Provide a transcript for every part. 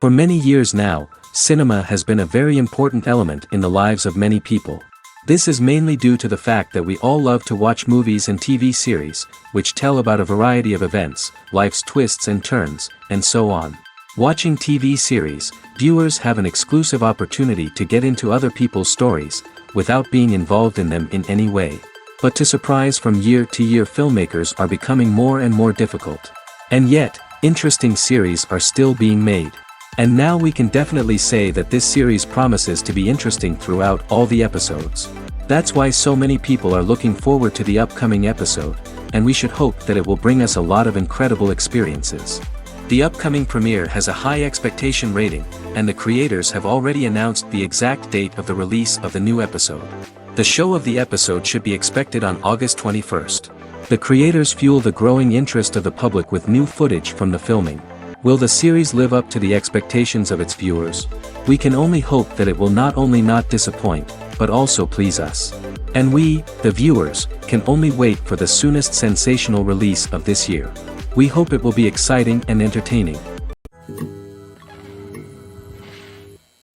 For many years now, cinema has been a very important element in the lives of many people. This is mainly due to the fact that we all love to watch movies and TV series, which tell about a variety of events, life's twists and turns, and so on. Watching TV series, viewers have an exclusive opportunity to get into other people's stories, without being involved in them in any way. But to surprise from year to year, filmmakers are becoming more and more difficult. And yet, interesting series are still being made. And now we can definitely say that this series promises to be interesting throughout all the episodes. That's why so many people are looking forward to the upcoming episode, and we should hope that it will bring us a lot of incredible experiences. The upcoming premiere has a high expectation rating, and the creators have already announced the exact date of the release of the new episode. The show of the episode should be expected on August 21st. The creators fuel the growing interest of the public with new footage from the filming. Will the series live up to the expectations of its viewers? We can only hope that it will not only not disappoint, but also please us. And we, the viewers, can only wait for the soonest sensational release of this year. We hope it will be exciting and entertaining.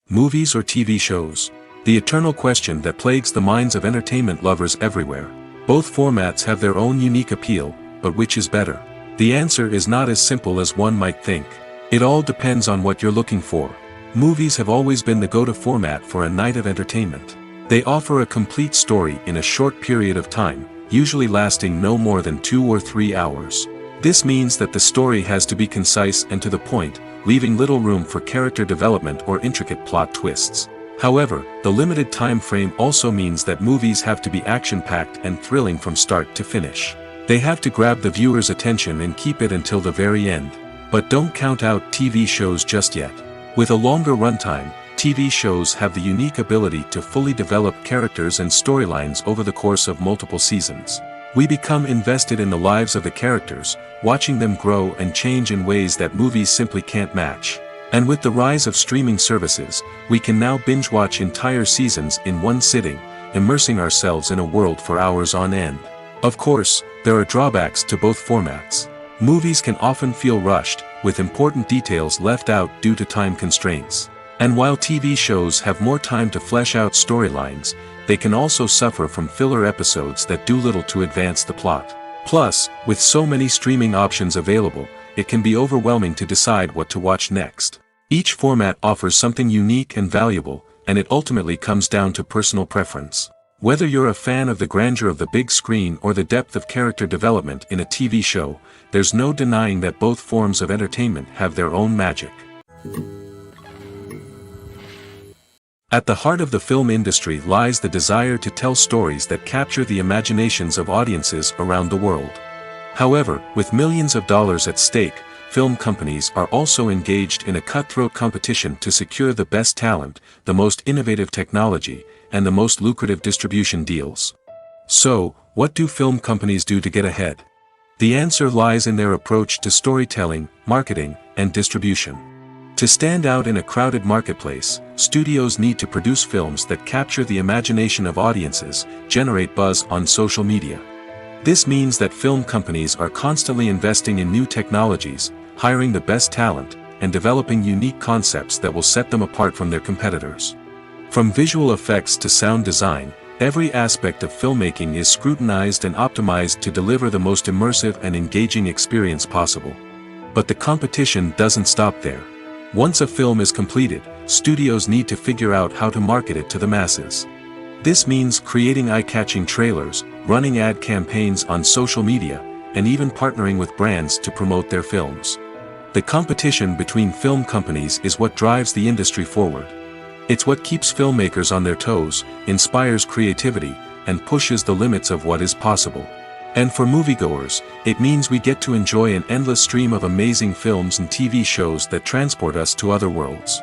Movies or TV shows? The eternal question that plagues the minds of entertainment lovers everywhere. Both formats have their own unique appeal, but which is better? The answer is not as simple as one might think. It all depends on what you're looking for. Movies have always been the go-to format for a night of entertainment. They offer a complete story in a short period of time, usually lasting no more than 2 or 3 hours. This means that the story has to be concise and to the point, leaving little room for character development or intricate plot twists. However, the limited time frame also means that movies have to be action-packed and thrilling from start to finish. They have to grab the viewer's attention and keep it until the very end. But don't count out TV shows just yet. With a longer runtime, TV shows have the unique ability to fully develop characters and storylines over the course of multiple seasons. We become invested in the lives of the characters, watching them grow and change in ways that movies simply can't match. And with the rise of streaming services, we can now binge-watch entire seasons in one sitting, immersing ourselves in a world for hours on end. Of course, there are drawbacks to both formats. Movies can often feel rushed, with important details left out due to time constraints. And while TV shows have more time to flesh out storylines, they can also suffer from filler episodes that do little to advance the plot. Plus, with so many streaming options available, it can be overwhelming to decide what to watch next. Each format offers something unique and valuable, and it ultimately comes down to personal preference. Whether you're a fan of the grandeur of the big screen or the depth of character development in a TV show, there's no denying that both forms of entertainment have their own magic. At the heart of the film industry lies the desire to tell stories that capture the imaginations of audiences around the world. However, with millions of dollars at stake, film companies are also engaged in a cutthroat competition to secure the best talent, the most innovative technology, and the most lucrative distribution deals. So, what do film companies do to get ahead? The answer lies in their approach to storytelling, marketing, and distribution. To stand out in a crowded marketplace, studios need to produce films that capture the imagination of audiences, generate buzz on social media. This means that film companies are constantly investing in new technologies, hiring the best talent, and developing unique concepts that will set them apart from their competitors. From visual effects to sound design, every aspect of filmmaking is scrutinized and optimized to deliver the most immersive and engaging experience possible. But the competition doesn't stop there. Once a film is completed, studios need to figure out how to market it to the masses. This means creating eye-catching trailers, running ad campaigns on social media, and even partnering with brands to promote their films. The competition between film companies is what drives the industry forward. It's what keeps filmmakers on their toes, inspires creativity, and pushes the limits of what is possible. And for moviegoers, it means we get to enjoy an endless stream of amazing films and TV shows that transport us to other worlds.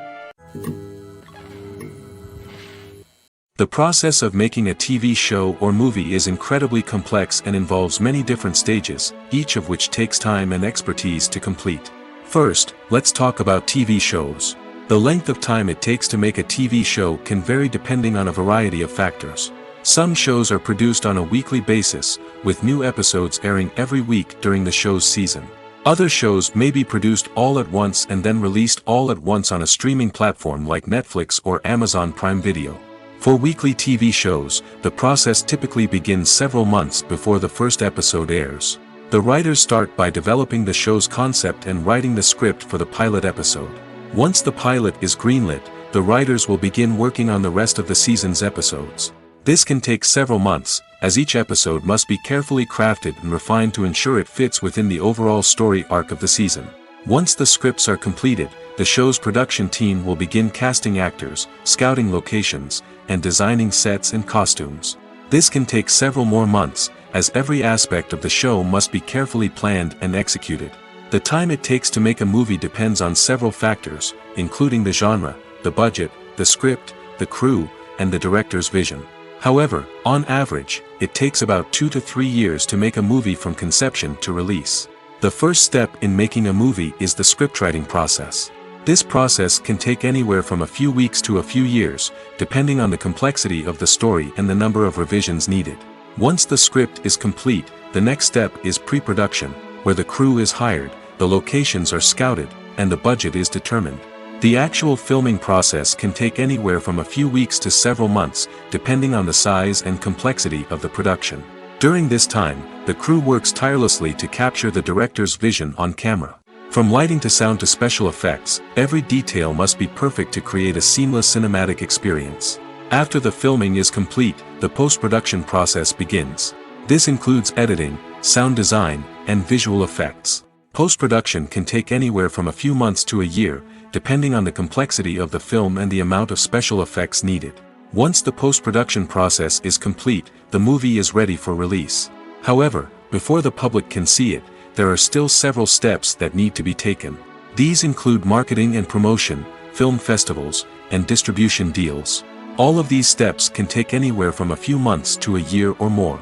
The process of making a TV show or movie is incredibly complex and involves many different stages, each of which takes time and expertise to complete. First, let's talk about TV shows. The length of time it takes to make a TV show can vary depending on a variety of factors. Some shows are produced on a weekly basis, with new episodes airing every week during the show's season. Other shows may be produced all at once and then released all at once on a streaming platform like Netflix or Amazon Prime Video. For weekly TV shows, the process typically begins several months before the first episode airs. The writers start by developing the show's concept and writing the script for the pilot episode. Once the pilot is greenlit, the writers will begin working on the rest of the season's episodes. This can take several months, as each episode must be carefully crafted and refined to ensure it fits within the overall story arc of the season. Once the scripts are completed, the show's production team will begin casting actors, scouting locations, and designing sets and costumes. This can take several more months, as every aspect of the show must be carefully planned and executed. The time it takes to make a movie depends on several factors, including the genre, the budget, the script, the crew, and the director's vision. However, on average, it takes about 2 to 3 years to make a movie from conception to release. The first step in making a movie is the scriptwriting process. This process can take anywhere from a few weeks to a few years, depending on the complexity of the story and the number of revisions needed. Once the script is complete, the next step is pre-production, where the crew is hired, the locations are scouted, and the budget is determined. The actual filming process can take anywhere from a few weeks to several months, depending on the size and complexity of the production. During this time, the crew works tirelessly to capture the director's vision on camera. From lighting to sound to special effects, every detail must be perfect to create a seamless cinematic experience. After the filming is complete, the post-production process begins. This includes editing, sound design, and visual effects. Post-production can take anywhere from a few months to a year, depending on the complexity of the film and the amount of special effects needed. Once the post-production process is complete, the movie is ready for release. However, before the public can see it, there are still several steps that need to be taken. These include marketing and promotion, film festivals, and distribution deals. All of these steps can take anywhere from a few months to a year or more.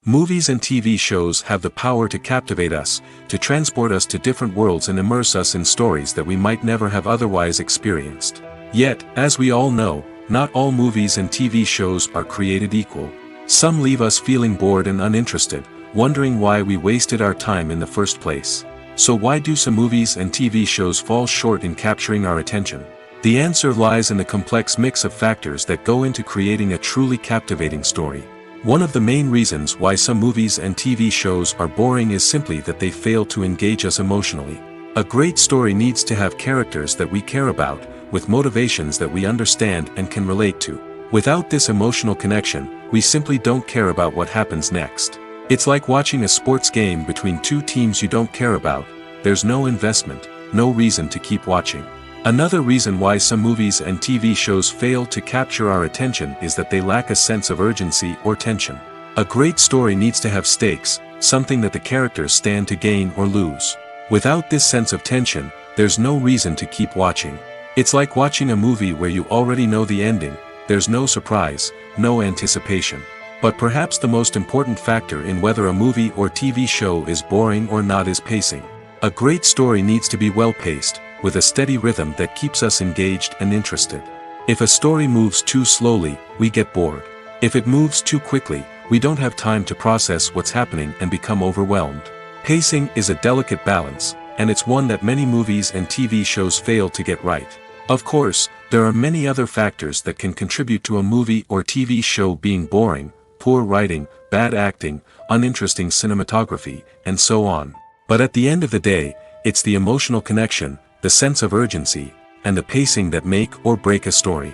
Movies and TV shows have the power to captivate us, to transport us to different worlds and immerse us in stories that we might never have otherwise experienced. Yet, as we all know, not all movies and TV shows are created equal. Some leave us feeling bored and uninterested, wondering why we wasted our time in the first place. So why do some movies and TV shows fall short in capturing our attention? The answer lies in the complex mix of factors that go into creating a truly captivating story. One of the main reasons why some movies and TV shows are boring is simply that they fail to engage us emotionally. A great story needs to have characters that we care about, with motivations that we understand and can relate to. Without this emotional connection, we simply don't care about what happens next. It's like watching a sports game between two teams you don't care about. There's no investment, no reason to keep watching. Another reason why some movies and TV shows fail to capture our attention is that they lack a sense of urgency or tension. A great story needs to have stakes, something that the characters stand to gain or lose. Without this sense of tension, there's no reason to keep watching. It's like watching a movie where you already know the ending. There's no surprise, no anticipation. But perhaps the most important factor in whether a movie or TV show is boring or not is pacing. A great story needs to be well-paced, with a steady rhythm that keeps us engaged and interested. If a story moves too slowly, we get bored. If it moves too quickly, we don't have time to process what's happening and become overwhelmed. Pacing is a delicate balance, and it's one that many movies and TV shows fail to get right. Of course, there are many other factors that can contribute to a movie or TV show being boring: poor writing, bad acting, uninteresting cinematography, and so on. But at the end of the day, it's the emotional connection, the sense of urgency, and the pacing that make or break a story.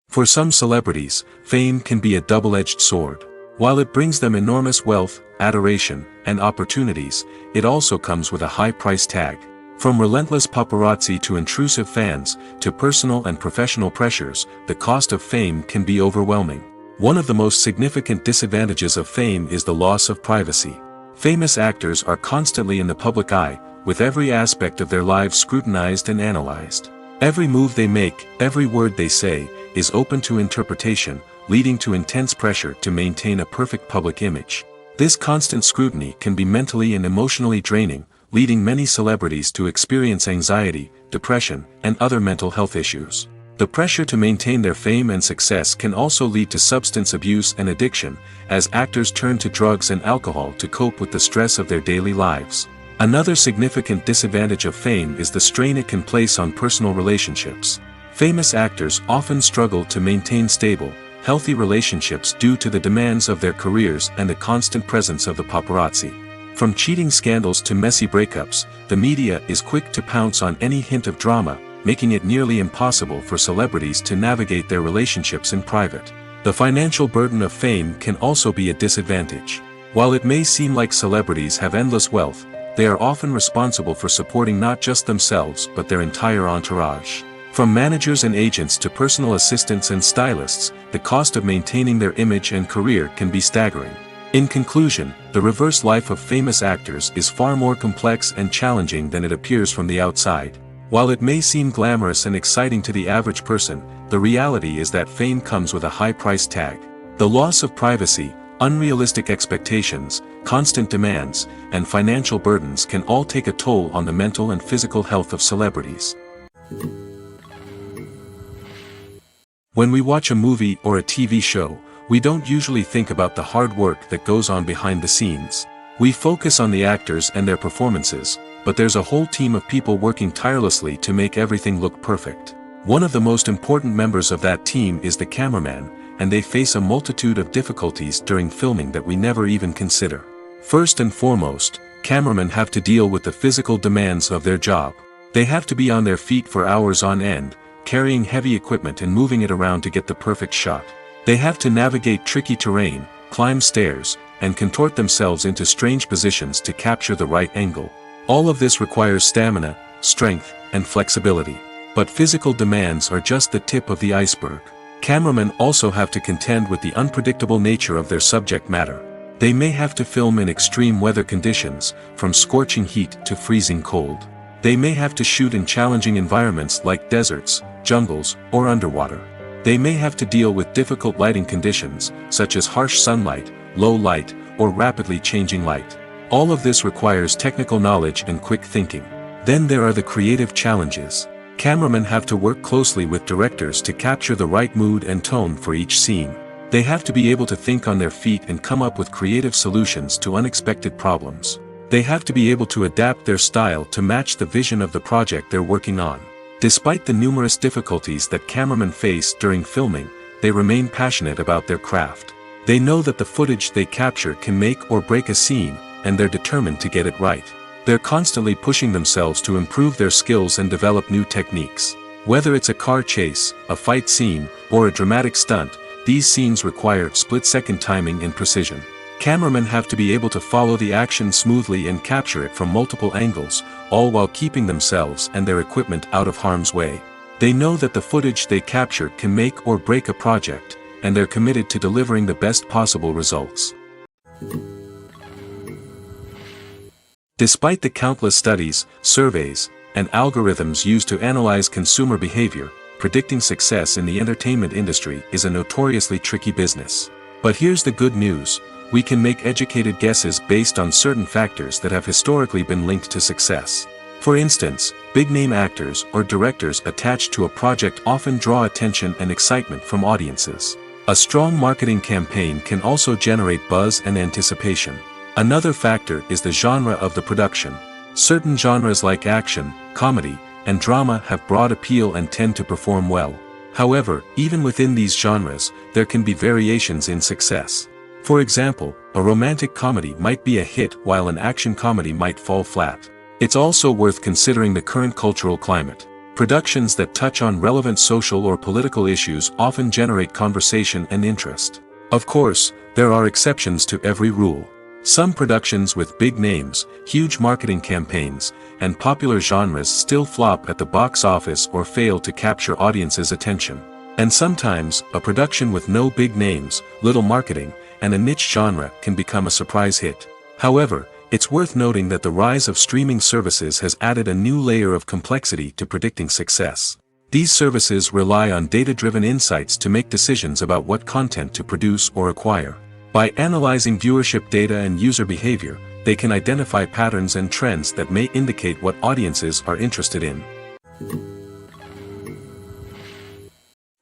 For some celebrities, fame can be a double-edged sword. While it brings them enormous wealth, adoration, and opportunities, it also comes with a high price tag. From relentless paparazzi to intrusive fans, to personal and professional pressures, the cost of fame can be overwhelming. One of the most significant disadvantages of fame is the loss of privacy. Famous actors are constantly in the public eye, with every aspect of their lives scrutinized and analyzed. Every move they make, every word they say, is open to interpretation, leading to intense pressure to maintain a perfect public image. This constant scrutiny can be mentally and emotionally draining, leading many celebrities to experience anxiety, depression, and other mental health issues. The pressure to maintain their fame and success can also lead to substance abuse and addiction, as actors turn to drugs and alcohol to cope with the stress of their daily lives. Another significant disadvantage of fame is the strain it can place on personal relationships. Famous actors often struggle to maintain stable, healthy relationships due to the demands of their careers and the constant presence of the paparazzi. From cheating scandals to messy breakups, the media is quick to pounce on any hint of drama, making it nearly impossible for celebrities to navigate their relationships in private. The financial burden of fame can also be a disadvantage. While it may seem like celebrities have endless wealth, they are often responsible for supporting not just themselves but their entire entourage. From managers and agents to personal assistants and stylists, the cost of maintaining their image and career can be staggering. In conclusion, the reverse life of famous actors is far more complex and challenging than it appears from the outside. While it may seem glamorous and exciting to the average person, the reality is that fame comes with a high price tag. The loss of privacy, unrealistic expectations, constant demands, and financial burdens can all take a toll on the mental and physical health of celebrities. When we watch a movie or a TV show, we don't usually think about the hard work that goes on behind the scenes. We focus on the actors and their performances, but there's a whole team of people working tirelessly to make everything look perfect. One of the most important members of that team is the cameraman, and they face a multitude of difficulties during filming that we never even consider. First and foremost, cameramen have to deal with the physical demands of their job. They have to be on their feet for hours on end, carrying heavy equipment and moving it around to get the perfect shot. They have to navigate tricky terrain, climb stairs, and contort themselves into strange positions to capture the right angle. All of this requires stamina, strength, and flexibility. But physical demands are just the tip of the iceberg. Cameramen also have to contend with the unpredictable nature of their subject matter. They may have to film in extreme weather conditions, from scorching heat to freezing cold. They may have to shoot in challenging environments like deserts, jungles, or underwater. They may have to deal with difficult lighting conditions, such as harsh sunlight, low light, or rapidly changing light. All of this requires technical knowledge and quick thinking. Then there are the creative challenges. Cameramen have to work closely with directors to capture the right mood and tone for each scene. They have to be able to think on their feet and come up with creative solutions to unexpected problems. They have to be able to adapt their style to match the vision of the project they're working on. Despite the numerous difficulties that cameramen face during filming, they remain passionate about their craft. They know that the footage they capture can make or break a scene, and they're determined to get it right. They're constantly pushing themselves to improve their skills and develop new techniques. Whether it's a car chase, a fight scene, or a dramatic stunt, these scenes require split-second timing and precision. Cameramen have to be able to follow the action smoothly and capture it from multiple angles, all while keeping themselves and their equipment out of harm's way. They know that the footage they capture can make or break a project, and they're committed to delivering the best possible results. Despite the countless studies, surveys, and algorithms used to analyze consumer behavior, predicting success in the entertainment industry is a notoriously tricky business. But here's the good news: we can make educated guesses based on certain factors that have historically been linked to success. For instance, big-name actors or directors attached to a project often draw attention and excitement from audiences. A strong marketing campaign can also generate buzz and anticipation. Another factor is the genre of the production. Certain genres like action, comedy, and drama have broad appeal and tend to perform well. However, even within these genres, there can be variations in success. For example, a romantic comedy might be a hit while an action comedy might fall flat. It's also worth considering the current cultural climate. Productions that touch on relevant social or political issues often generate conversation and interest. Of course, there are exceptions to every rule. Some productions with big names, huge marketing campaigns, and popular genres still flop at the box office or fail to capture audiences' attention. And sometimes, a production with no big names, little marketing, and a niche genre can become a surprise hit. However, it's worth noting that the rise of streaming services has added a new layer of complexity to predicting success. These services rely on data-driven insights to make decisions about what content to produce or acquire. By analyzing viewership data and user behavior, they can identify patterns and trends that may indicate what audiences are interested in.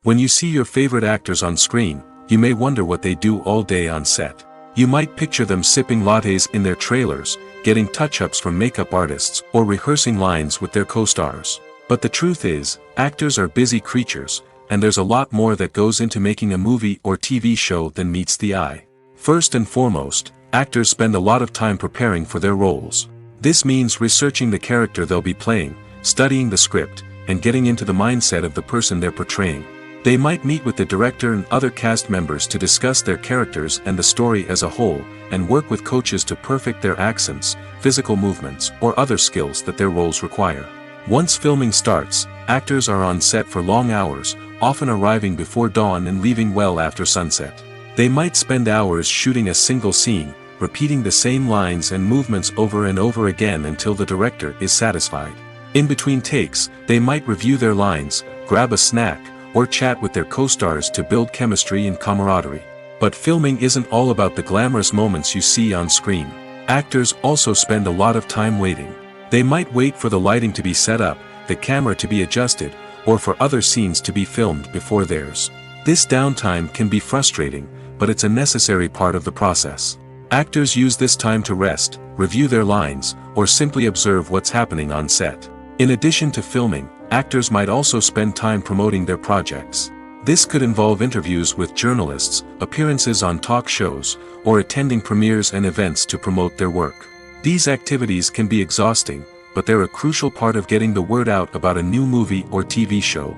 When you see your favorite actors on screen, you may wonder what they do all day on set. You might picture them sipping lattes in their trailers, getting touch-ups from makeup artists, or rehearsing lines with their co-stars. But the truth is, actors are busy creatures, and there's a lot more that goes into making a movie or TV show than meets the eye. First and foremost, actors spend a lot of time preparing for their roles. This means researching the character they'll be playing, studying the script, and getting into the mindset of the person they're portraying. They might meet with the director and other cast members to discuss their characters and the story as a whole, and work with coaches to perfect their accents, physical movements, or other skills that their roles require. Once filming starts, actors are on set for long hours, often arriving before dawn and leaving well after sunset. They might spend hours shooting a single scene, repeating the same lines and movements over and over again until the director is satisfied. In between takes, they might review their lines, grab a snack, or chat with their co-stars to build chemistry and camaraderie. But filming isn't all about the glamorous moments you see on screen. Actors also spend a lot of time waiting. They might wait for the lighting to be set up, the camera to be adjusted, or for other scenes to be filmed before theirs. This downtime can be frustrating, but it's a necessary part of the process. Actors use this time to rest, review their lines, or simply observe what's happening on set. In addition to filming, actors might also spend time promoting their projects. This could involve interviews with journalists, appearances on talk shows, or attending premieres and events to promote their work. These activities can be exhausting, but they're a crucial part of getting the word out about a new movie or TV show.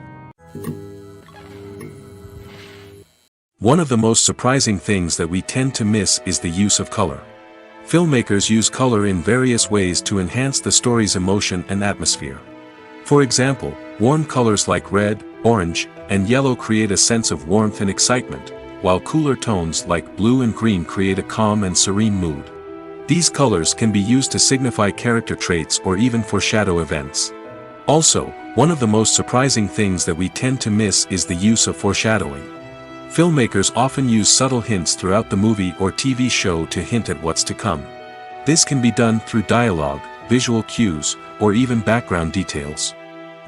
One of the most surprising things that we tend to miss is the use of color. Filmmakers use color in various ways to enhance the story's emotion and atmosphere. For example, warm colors like red, orange, and yellow create a sense of warmth and excitement, while cooler tones like blue and green create a calm and serene mood. These colors can be used to signify character traits or even foreshadow events. Also, one of the most surprising things that we tend to miss is the use of foreshadowing. Filmmakers often use subtle hints throughout the movie or TV show to hint at what's to come. This can be done through dialogue, visual cues, or even background details.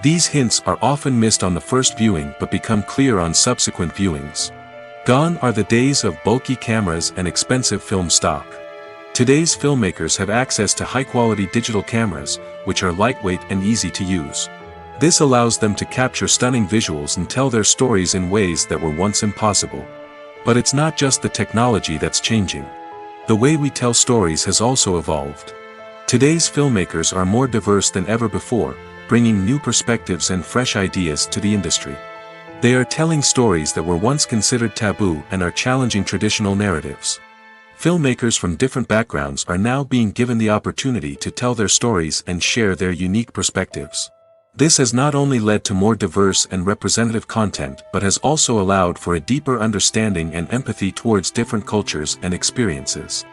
These hints are often missed on the first viewing but become clear on subsequent viewings. Gone are the days of bulky cameras and expensive film stock. Today's filmmakers have access to high-quality digital cameras, which are lightweight and easy to use. This allows them to capture stunning visuals and tell their stories in ways that were once impossible. But it's not just the technology that's changing. The way we tell stories has also evolved. Today's filmmakers are more diverse than ever before, bringing new perspectives and fresh ideas to the industry. They are telling stories that were once considered taboo and are challenging traditional narratives. Filmmakers from different backgrounds are now being given the opportunity to tell their stories and share their unique perspectives. This has not only led to more diverse and representative content but has also allowed for a deeper understanding and empathy towards different cultures and experiences.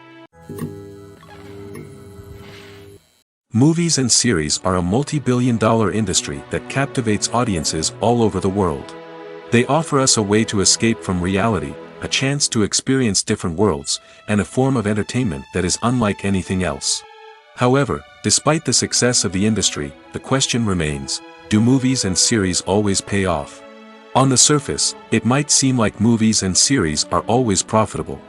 Movies and series are a multi-billion-dollar industry that captivates audiences all over the world. They offer us a way to escape from reality, a chance to experience different worlds, and a form of entertainment that is unlike anything else. However, despite the success of the industry, the question remains, do movies and series always pay off? On the surface, it might seem like movies and series are always profitable.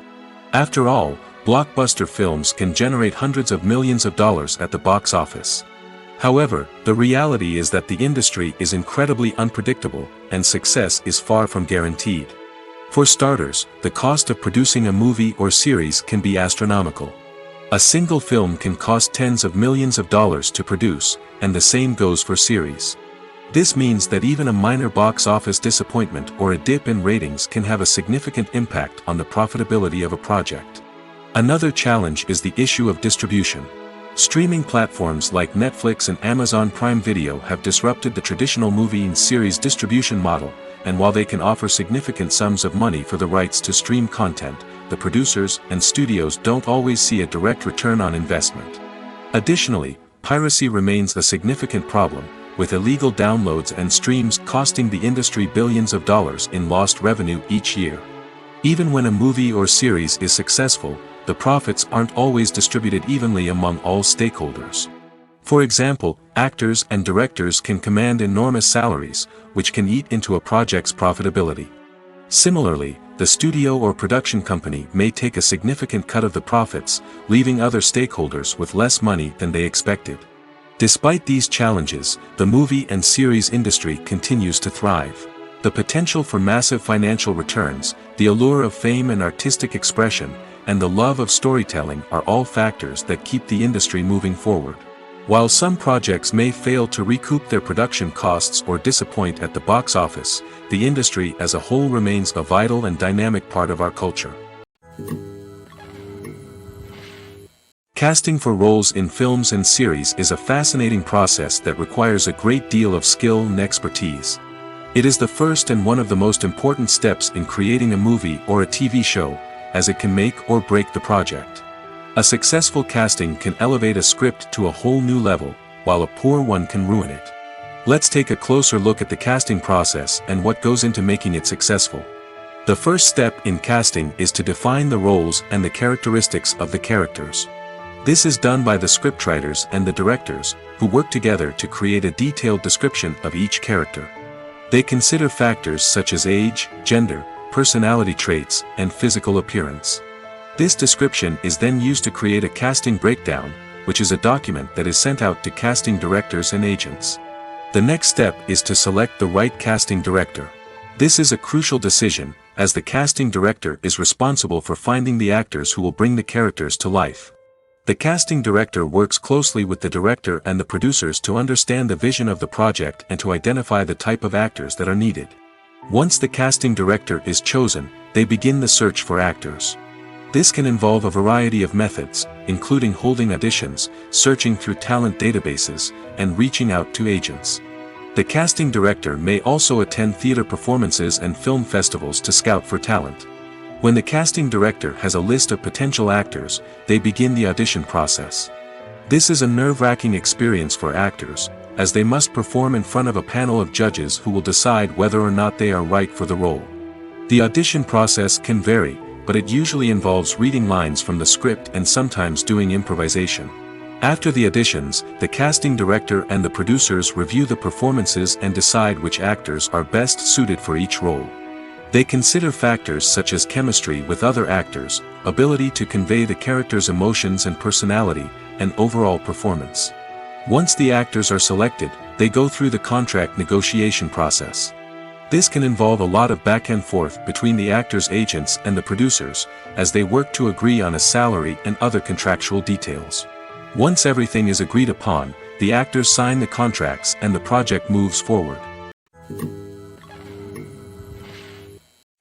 After all, blockbuster films can generate hundreds of millions of dollars at the box office. However, the reality is that the industry is incredibly unpredictable, and success is far from guaranteed. For starters, the cost of producing a movie or series can be astronomical. A single film can cost tens of millions of dollars to produce, and the same goes for series. This means that even a minor box office disappointment or a dip in ratings can have a significant impact on the profitability of a project. Another challenge is the issue of distribution. Streaming platforms like Netflix and Amazon Prime Video have disrupted the traditional movie and series distribution model, and while they can offer significant sums of money for the rights to stream content, the producers and studios don't always see a direct return on investment. Additionally, piracy remains a significant problem, with illegal downloads and streams costing the industry billions of dollars in lost revenue each year. Even when a movie or series is successful, the profits aren't always distributed evenly among all stakeholders. For example, actors and directors can command enormous salaries, which can eat into a project's profitability. Similarly, the studio or production company may take a significant cut of the profits, leaving other stakeholders with less money than they expected. Despite these challenges, the movie and series industry continues to thrive. The potential for massive financial returns, the allure of fame and artistic expression, and the love of storytelling are all factors that keep the industry moving forward. While some projects may fail to recoup their production costs or disappoint at the box office, the industry as a whole remains a vital and dynamic part of our culture. Casting for roles in films and series is a fascinating process that requires a great deal of skill and expertise. It is the first and one of the most important steps in creating a movie or a TV show, as it can make or break the project. A successful casting can elevate a script to a whole new level, while a poor one can ruin it. Let's take a closer look at the casting process and what goes into making it successful. The first step in casting is to define the roles and the characteristics of the characters. This is done by the scriptwriters and the directors, who work together to create a detailed description of each character. They consider factors such as age, gender, personality traits, and physical appearance. This description is then used to create a casting breakdown, which is a document that is sent out to casting directors and agents. The next step is to select the right casting director. This is a crucial decision, as the casting director is responsible for finding the actors who will bring the characters to life. The casting director works closely with the director and the producers to understand the vision of the project and to identify the type of actors that are needed. Once the casting director is chosen, they begin the search for actors. This can involve a variety of methods, including holding auditions, searching through talent databases, and reaching out to agents. The casting director may also attend theater performances and film festivals to scout for talent. When the casting director has a list of potential actors, they begin the audition process. This is a nerve-wracking experience for actors, as they must perform in front of a panel of judges who will decide whether or not they are right for the role. The audition process can vary, but it usually involves reading lines from the script and sometimes doing improvisation. After the auditions, the casting director and the producers review the performances and decide which actors are best suited for each role. They consider factors such as chemistry with other actors, ability to convey the character's emotions and personality, and overall performance. Once the actors are selected, they go through the contract negotiation process. This can involve a lot of back and forth between the actors' agents and the producers, as they work to agree on a salary and other contractual details. Once everything is agreed upon, the actors sign the contracts and the project moves forward.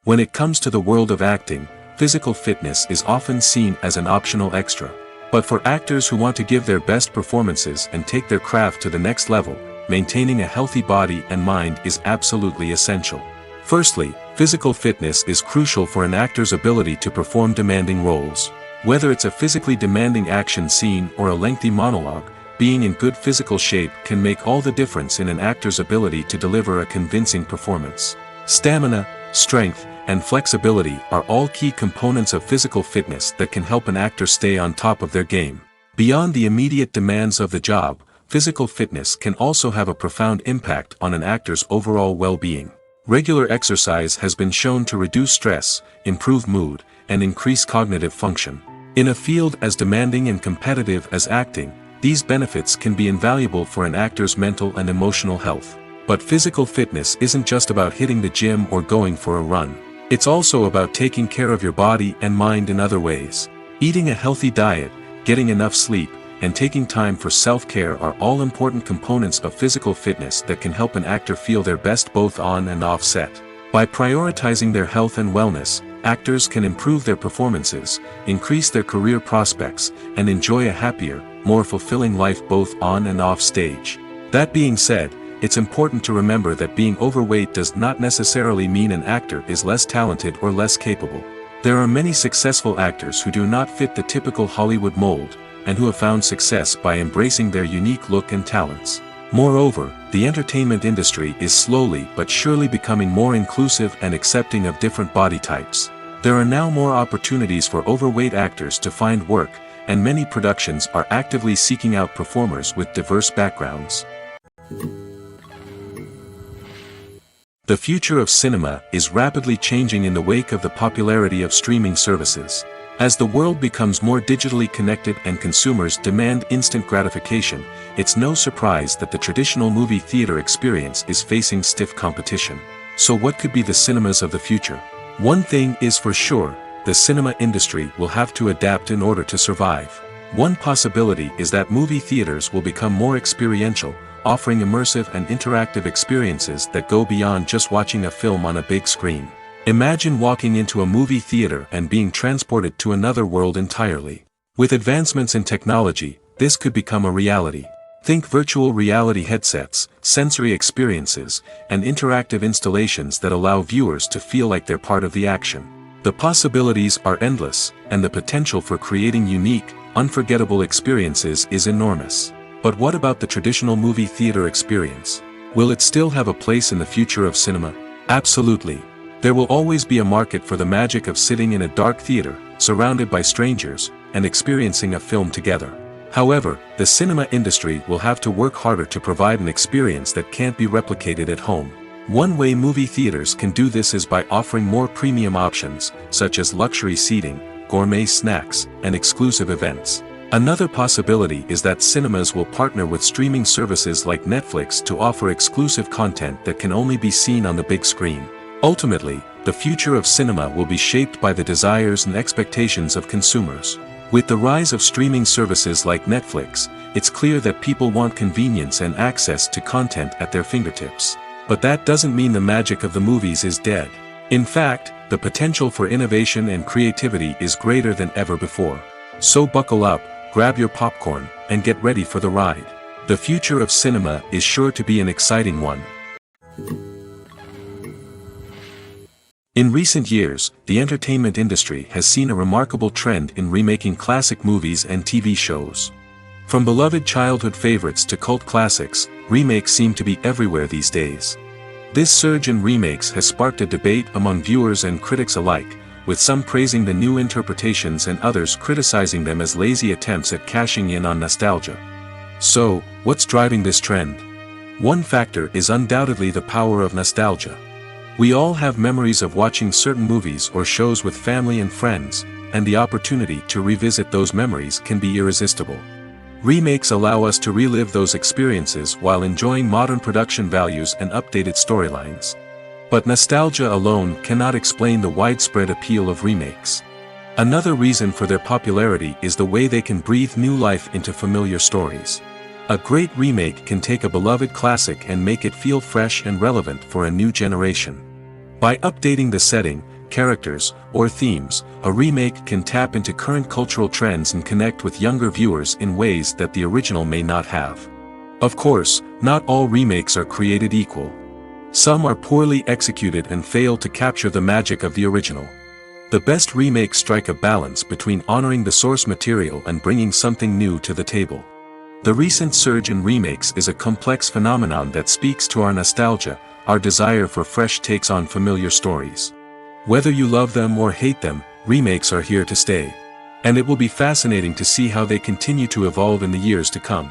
When it comes to the world of acting, physical fitness is often seen as an optional extra. But for actors who want to give their best performances and take their craft to the next level, maintaining a healthy body and mind is absolutely essential. Firstly, physical fitness is crucial for an actor's ability to perform demanding roles. Whether it's a physically demanding action scene or a lengthy monologue, being in good physical shape can make all the difference in an actor's ability to deliver a convincing performance. Stamina, strength, and flexibility are all key components of physical fitness that can help an actor stay on top of their game. Beyond the immediate demands of the job, physical fitness can also have a profound impact on an actor's overall well-being. Regular exercise has been shown to reduce stress, improve mood, and increase cognitive function. In a field as demanding and competitive as acting, these benefits can be invaluable for an actor's mental and emotional health. But physical fitness isn't just about hitting the gym or going for a run. It's also about taking care of your body and mind in other ways. Eating a healthy diet, getting enough sleep, and taking time for self-care are all important components of physical fitness that can help an actor feel their best both on and off set. By prioritizing their health and wellness, actors can improve their performances, increase their career prospects, and enjoy a happier, more fulfilling life both on and off stage. That being said, it's important to remember that being overweight does not necessarily mean an actor is less talented or less capable. There are many successful actors who do not fit the typical Hollywood mold, and who have found success by embracing their unique look and talents. Moreover, the entertainment industry is slowly but surely becoming more inclusive and accepting of different body types. There are now more opportunities for overweight actors to find work, and many productions are actively seeking out performers with diverse backgrounds. The future of cinema is rapidly changing in the wake of the popularity of streaming services. As the world becomes more digitally connected and consumers demand instant gratification, it's no surprise that the traditional movie theater experience is facing stiff competition. So what could be the cinemas of the future? One thing is for sure, the cinema industry will have to adapt in order to survive. One possibility is that movie theaters will become more experiential, offering immersive and interactive experiences that go beyond just watching a film on a big screen. Imagine walking into a movie theater and being transported to another world entirely. With advancements in technology, this could become a reality. Think virtual reality headsets, sensory experiences, and interactive installations that allow viewers to feel like they're part of the action. The possibilities are endless, and the potential for creating unique, unforgettable experiences is enormous. But what about the traditional movie theater experience? Will it still have a place in the future of cinema? Absolutely. There will always be a market for the magic of sitting in a dark theater, surrounded by strangers, and experiencing a film together. However, the cinema industry will have to work harder to provide an experience that can't be replicated at home. One way movie theaters can do this is by offering more premium options, such as luxury seating, gourmet snacks, and exclusive events. Another possibility is that cinemas will partner with streaming services like Netflix to offer exclusive content that can only be seen on the big screen. Ultimately, the future of cinema will be shaped by the desires and expectations of consumers. With the rise of streaming services like Netflix, it's clear that people want convenience and access to content at their fingertips. But that doesn't mean the magic of the movies is dead. In fact, the potential for innovation and creativity is greater than ever before. So buckle up, grab your popcorn, and get ready for the ride. The future of cinema is sure to be an exciting one. In recent years, the entertainment industry has seen a remarkable trend in remaking classic movies and TV shows. From beloved childhood favorites to cult classics, remakes seem to be everywhere these days. This surge in remakes has sparked a debate among viewers and critics alike, with some praising the new interpretations and others criticizing them as lazy attempts at cashing in on nostalgia. So, what's driving this trend? One factor is undoubtedly the power of nostalgia. We all have memories of watching certain movies or shows with family and friends, and the opportunity to revisit those memories can be irresistible. Remakes allow us to relive those experiences while enjoying modern production values and updated storylines. But nostalgia alone cannot explain the widespread appeal of remakes. Another reason for their popularity is the way they can breathe new life into familiar stories. A great remake can take a beloved classic and make it feel fresh and relevant for a new generation. By updating the setting, characters, or themes, a remake can tap into current cultural trends and connect with younger viewers in ways that the original may not have. Of course, not all remakes are created equal. Some are poorly executed and fail to capture the magic of the original. The best remakes strike a balance between honoring the source material and bringing something new to the table. The recent surge in remakes is a complex phenomenon that speaks to our nostalgia, our desire for fresh takes on familiar stories. Whether you love them or hate them, remakes are here to stay. And it will be fascinating to see how they continue to evolve in the years to come.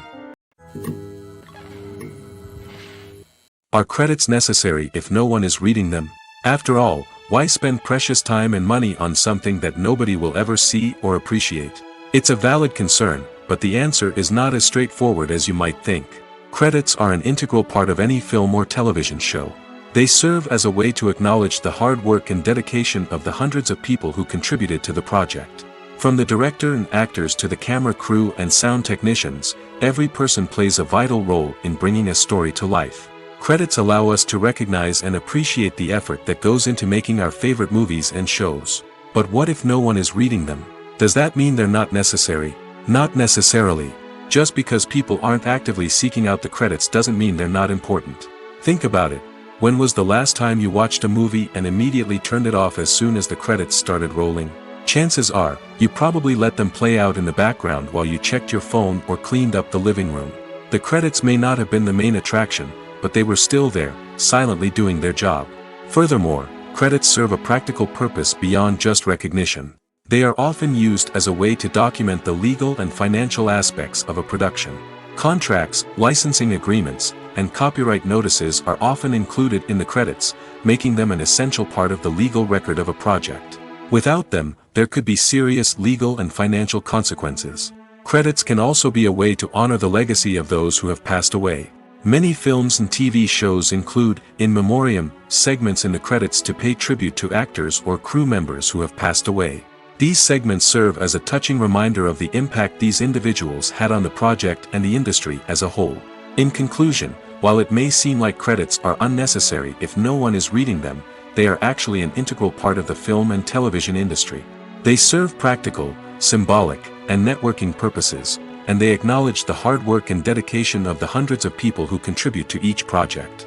Are credits necessary if no one is reading them? After all, why spend precious time and money on something that nobody will ever see or appreciate? It's a valid concern, but the answer is not as straightforward as you might think. Credits are an integral part of any film or television show. They serve as a way to acknowledge the hard work and dedication of the hundreds of people who contributed to the project. From the director and actors to the camera crew and sound technicians, every person plays a vital role in bringing a story to life. Credits allow us to recognize and appreciate the effort that goes into making our favorite movies and shows. But what if no one is reading them? Does that mean they're not necessary? Not necessarily. Just because people aren't actively seeking out the credits doesn't mean they're not important. Think about it. When was the last time you watched a movie and immediately turned it off as soon as the credits started rolling? Chances are, you probably let them play out in the background while you checked your phone or cleaned up the living room. The credits may not have been the main attraction, but they were still there, silently doing their job. Furthermore, credits serve a practical purpose beyond just recognition. They are often used as a way to document the legal and financial aspects of a production. Contracts, licensing agreements, and copyright notices are often included in the credits, making them an essential part of the legal record of a project. Without them, there could be serious legal and financial consequences. Credits can also be a way to honor the legacy of those who have passed away. Many films and TV shows include, in memoriam, segments in the credits to pay tribute to actors or crew members who have passed away. These segments serve as a touching reminder of the impact these individuals had on the project and the industry as a whole. In conclusion, while it may seem like credits are unnecessary if no one is reading them, they are actually an integral part of the film and television industry. They serve practical, symbolic, and networking purposes, and they acknowledge the hard work and dedication of the hundreds of people who contribute to each project.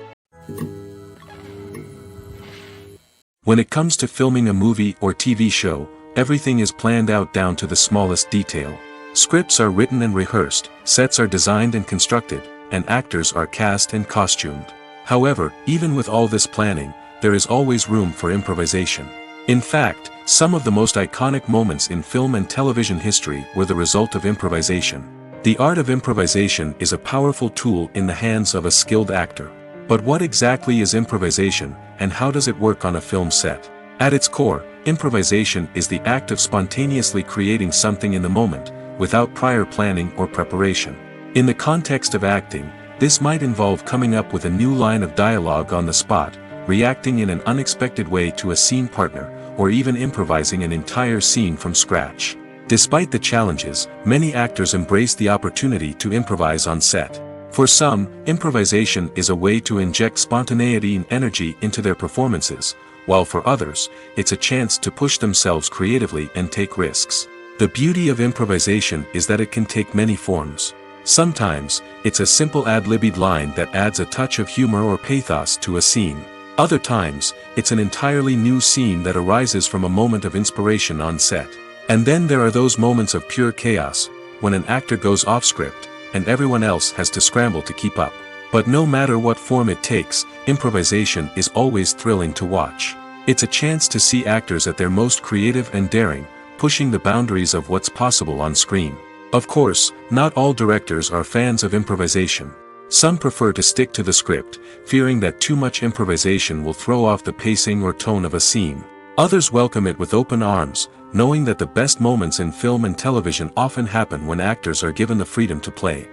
When it comes to filming a movie or TV show, everything is planned out down to the smallest detail. Scripts are written and rehearsed, sets are designed and constructed, and actors are cast and costumed. However, even with all this planning, there is always room for improvisation. In fact, some of the most iconic moments in film and television history were the result of improvisation. The art of improvisation is a powerful tool in the hands of a skilled actor. But what exactly is improvisation, and how does it work on a film set? At its core, improvisation is the act of spontaneously creating something in the moment, without prior planning or preparation. In the context of acting, this might involve coming up with a new line of dialogue on the spot, reacting in an unexpected way to a scene partner, or even improvising an entire scene from scratch. Despite the challenges, many actors embrace the opportunity to improvise on set. For some, improvisation is a way to inject spontaneity and energy into their performances, while for others, it's a chance to push themselves creatively and take risks. The beauty of improvisation is that it can take many forms. Sometimes, it's a simple ad-libbed line that adds a touch of humor or pathos to a scene. Other times, it's an entirely new scene that arises from a moment of inspiration on set. And then there are those moments of pure chaos, when an actor goes off script, and everyone else has to scramble to keep up. But no matter what form it takes, improvisation is always thrilling to watch. It's a chance to see actors at their most creative and daring, pushing the boundaries of what's possible on screen. Of course, not all directors are fans of improvisation. Some prefer to stick to the script, fearing that too much improvisation will throw off the pacing or tone of a scene. Others welcome it with open arms, knowing that the best moments in film and television often happen when actors are given the freedom to play.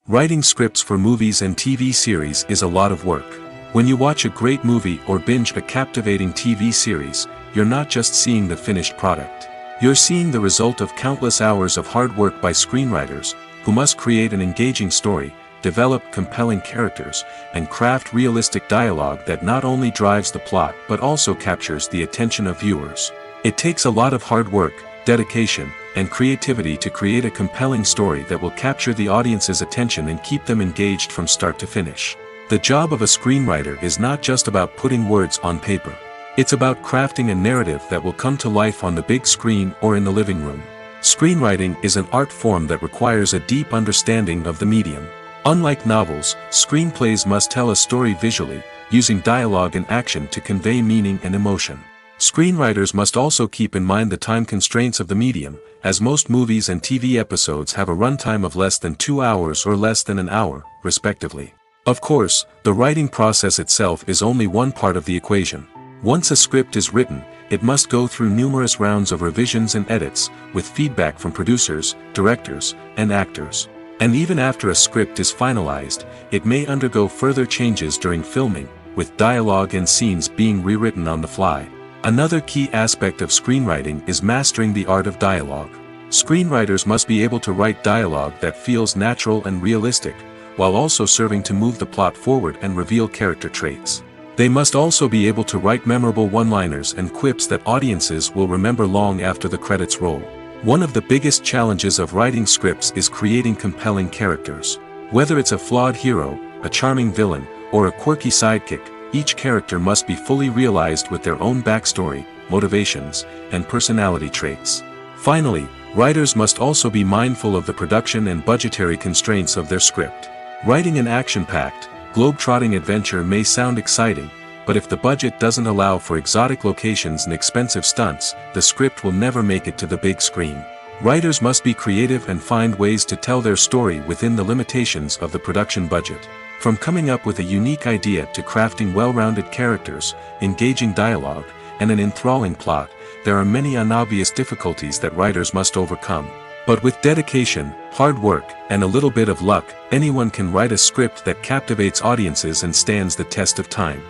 Writing scripts for movies and TV series is a lot of work. When you watch a great movie or binge a captivating TV series, you're not just seeing the finished product. You're seeing the result of countless hours of hard work by screenwriters, who must create an engaging story, develop compelling characters, and craft realistic dialogue that not only drives the plot but also captures the attention of viewers. It takes a lot of hard work, dedication, and creativity to create a compelling story that will capture the audience's attention and keep them engaged from start to finish. The job of a screenwriter is not just about putting words on paper. It's about crafting a narrative that will come to life on the big screen or in the living room. Screenwriting is an art form that requires a deep understanding of the medium. Unlike novels, screenplays must tell a story visually, using dialogue and action to convey meaning and emotion. Screenwriters must also keep in mind the time constraints of the medium, as most movies and TV episodes have a runtime of less than 2 hours or less than an hour, respectively. Of course, the writing process itself is only one part of the equation. Once a script is written, it must go through numerous rounds of revisions and edits, with feedback from producers, directors, and actors. And even after a script is finalized, it may undergo further changes during filming, with dialogue and scenes being rewritten on the fly. Another key aspect of screenwriting is mastering the art of dialogue. Screenwriters must be able to write dialogue that feels natural and realistic, while also serving to move the plot forward and reveal character traits. They must also be able to write memorable one-liners and quips that audiences will remember long after the credits roll. One of the biggest challenges of writing scripts is creating compelling characters. Whether it's a flawed hero, a charming villain, or a quirky sidekick, each character must be fully realized with their own backstory, motivations, and personality traits. Finally, writers must also be mindful of the production and budgetary constraints of their script. Writing an action-packed, globe-trotting adventure may sound exciting, but if the budget doesn't allow for exotic locations and expensive stunts, the script will never make it to the big screen. Writers must be creative and find ways to tell their story within the limitations of the production budget. From coming up with a unique idea to crafting well-rounded characters, engaging dialogue, and an enthralling plot, there are many unobvious difficulties that writers must overcome. But with dedication, hard work, and a little bit of luck, anyone can write a script that captivates audiences and stands the test of time.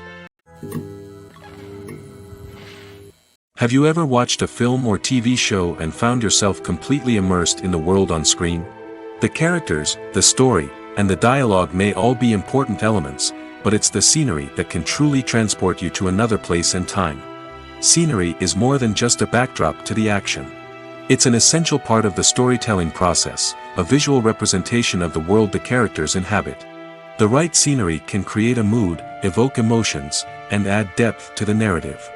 Have you ever watched a film or TV show and found yourself completely immersed in the world on screen? The characters, the story, and the dialogue may all be important elements, but it's the scenery that can truly transport you to another place and time. Scenery is more than just a backdrop to the action. It's an essential part of the storytelling process, a visual representation of the world the characters inhabit. The right scenery can create a mood, evoke emotions, and add depth to the narrative.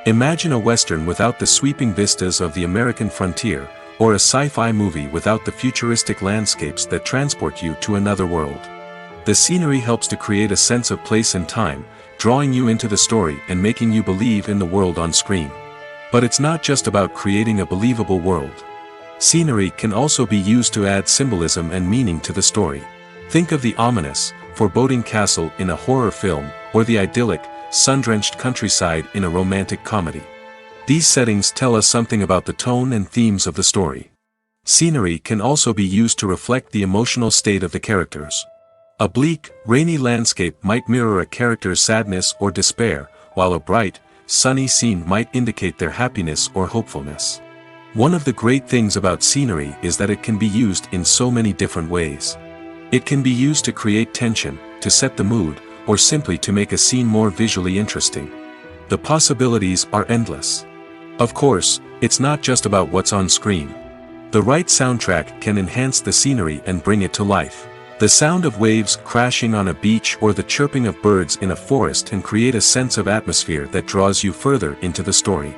Imagine a Western without the sweeping vistas of the American frontier, or a sci-fi movie without the futuristic landscapes that transport you to another world. The scenery helps to create a sense of place and time, drawing you into the story and making you believe in the world on screen. But it's not just about creating a believable world. Scenery can also be used to add symbolism and meaning to the story. Think of the ominous, foreboding castle in a horror film, or the idyllic, sun-drenched countryside in a romantic comedy. These settings tell us something about the tone and themes of the story. Scenery can also be used to reflect the emotional state of the characters. A bleak, rainy landscape might mirror a character's sadness or despair, while a bright, sunny scene might indicate their happiness or hopefulness. One of the great things about scenery is that it can be used in so many different ways. It can be used to create tension, to set the mood, or simply to make a scene more visually interesting. The possibilities are endless. Of course, it's not just about what's on screen. The right soundtrack can enhance the scenery and bring it to life. The sound of waves crashing on a beach or the chirping of birds in a forest can create a sense of atmosphere that draws you further into the story.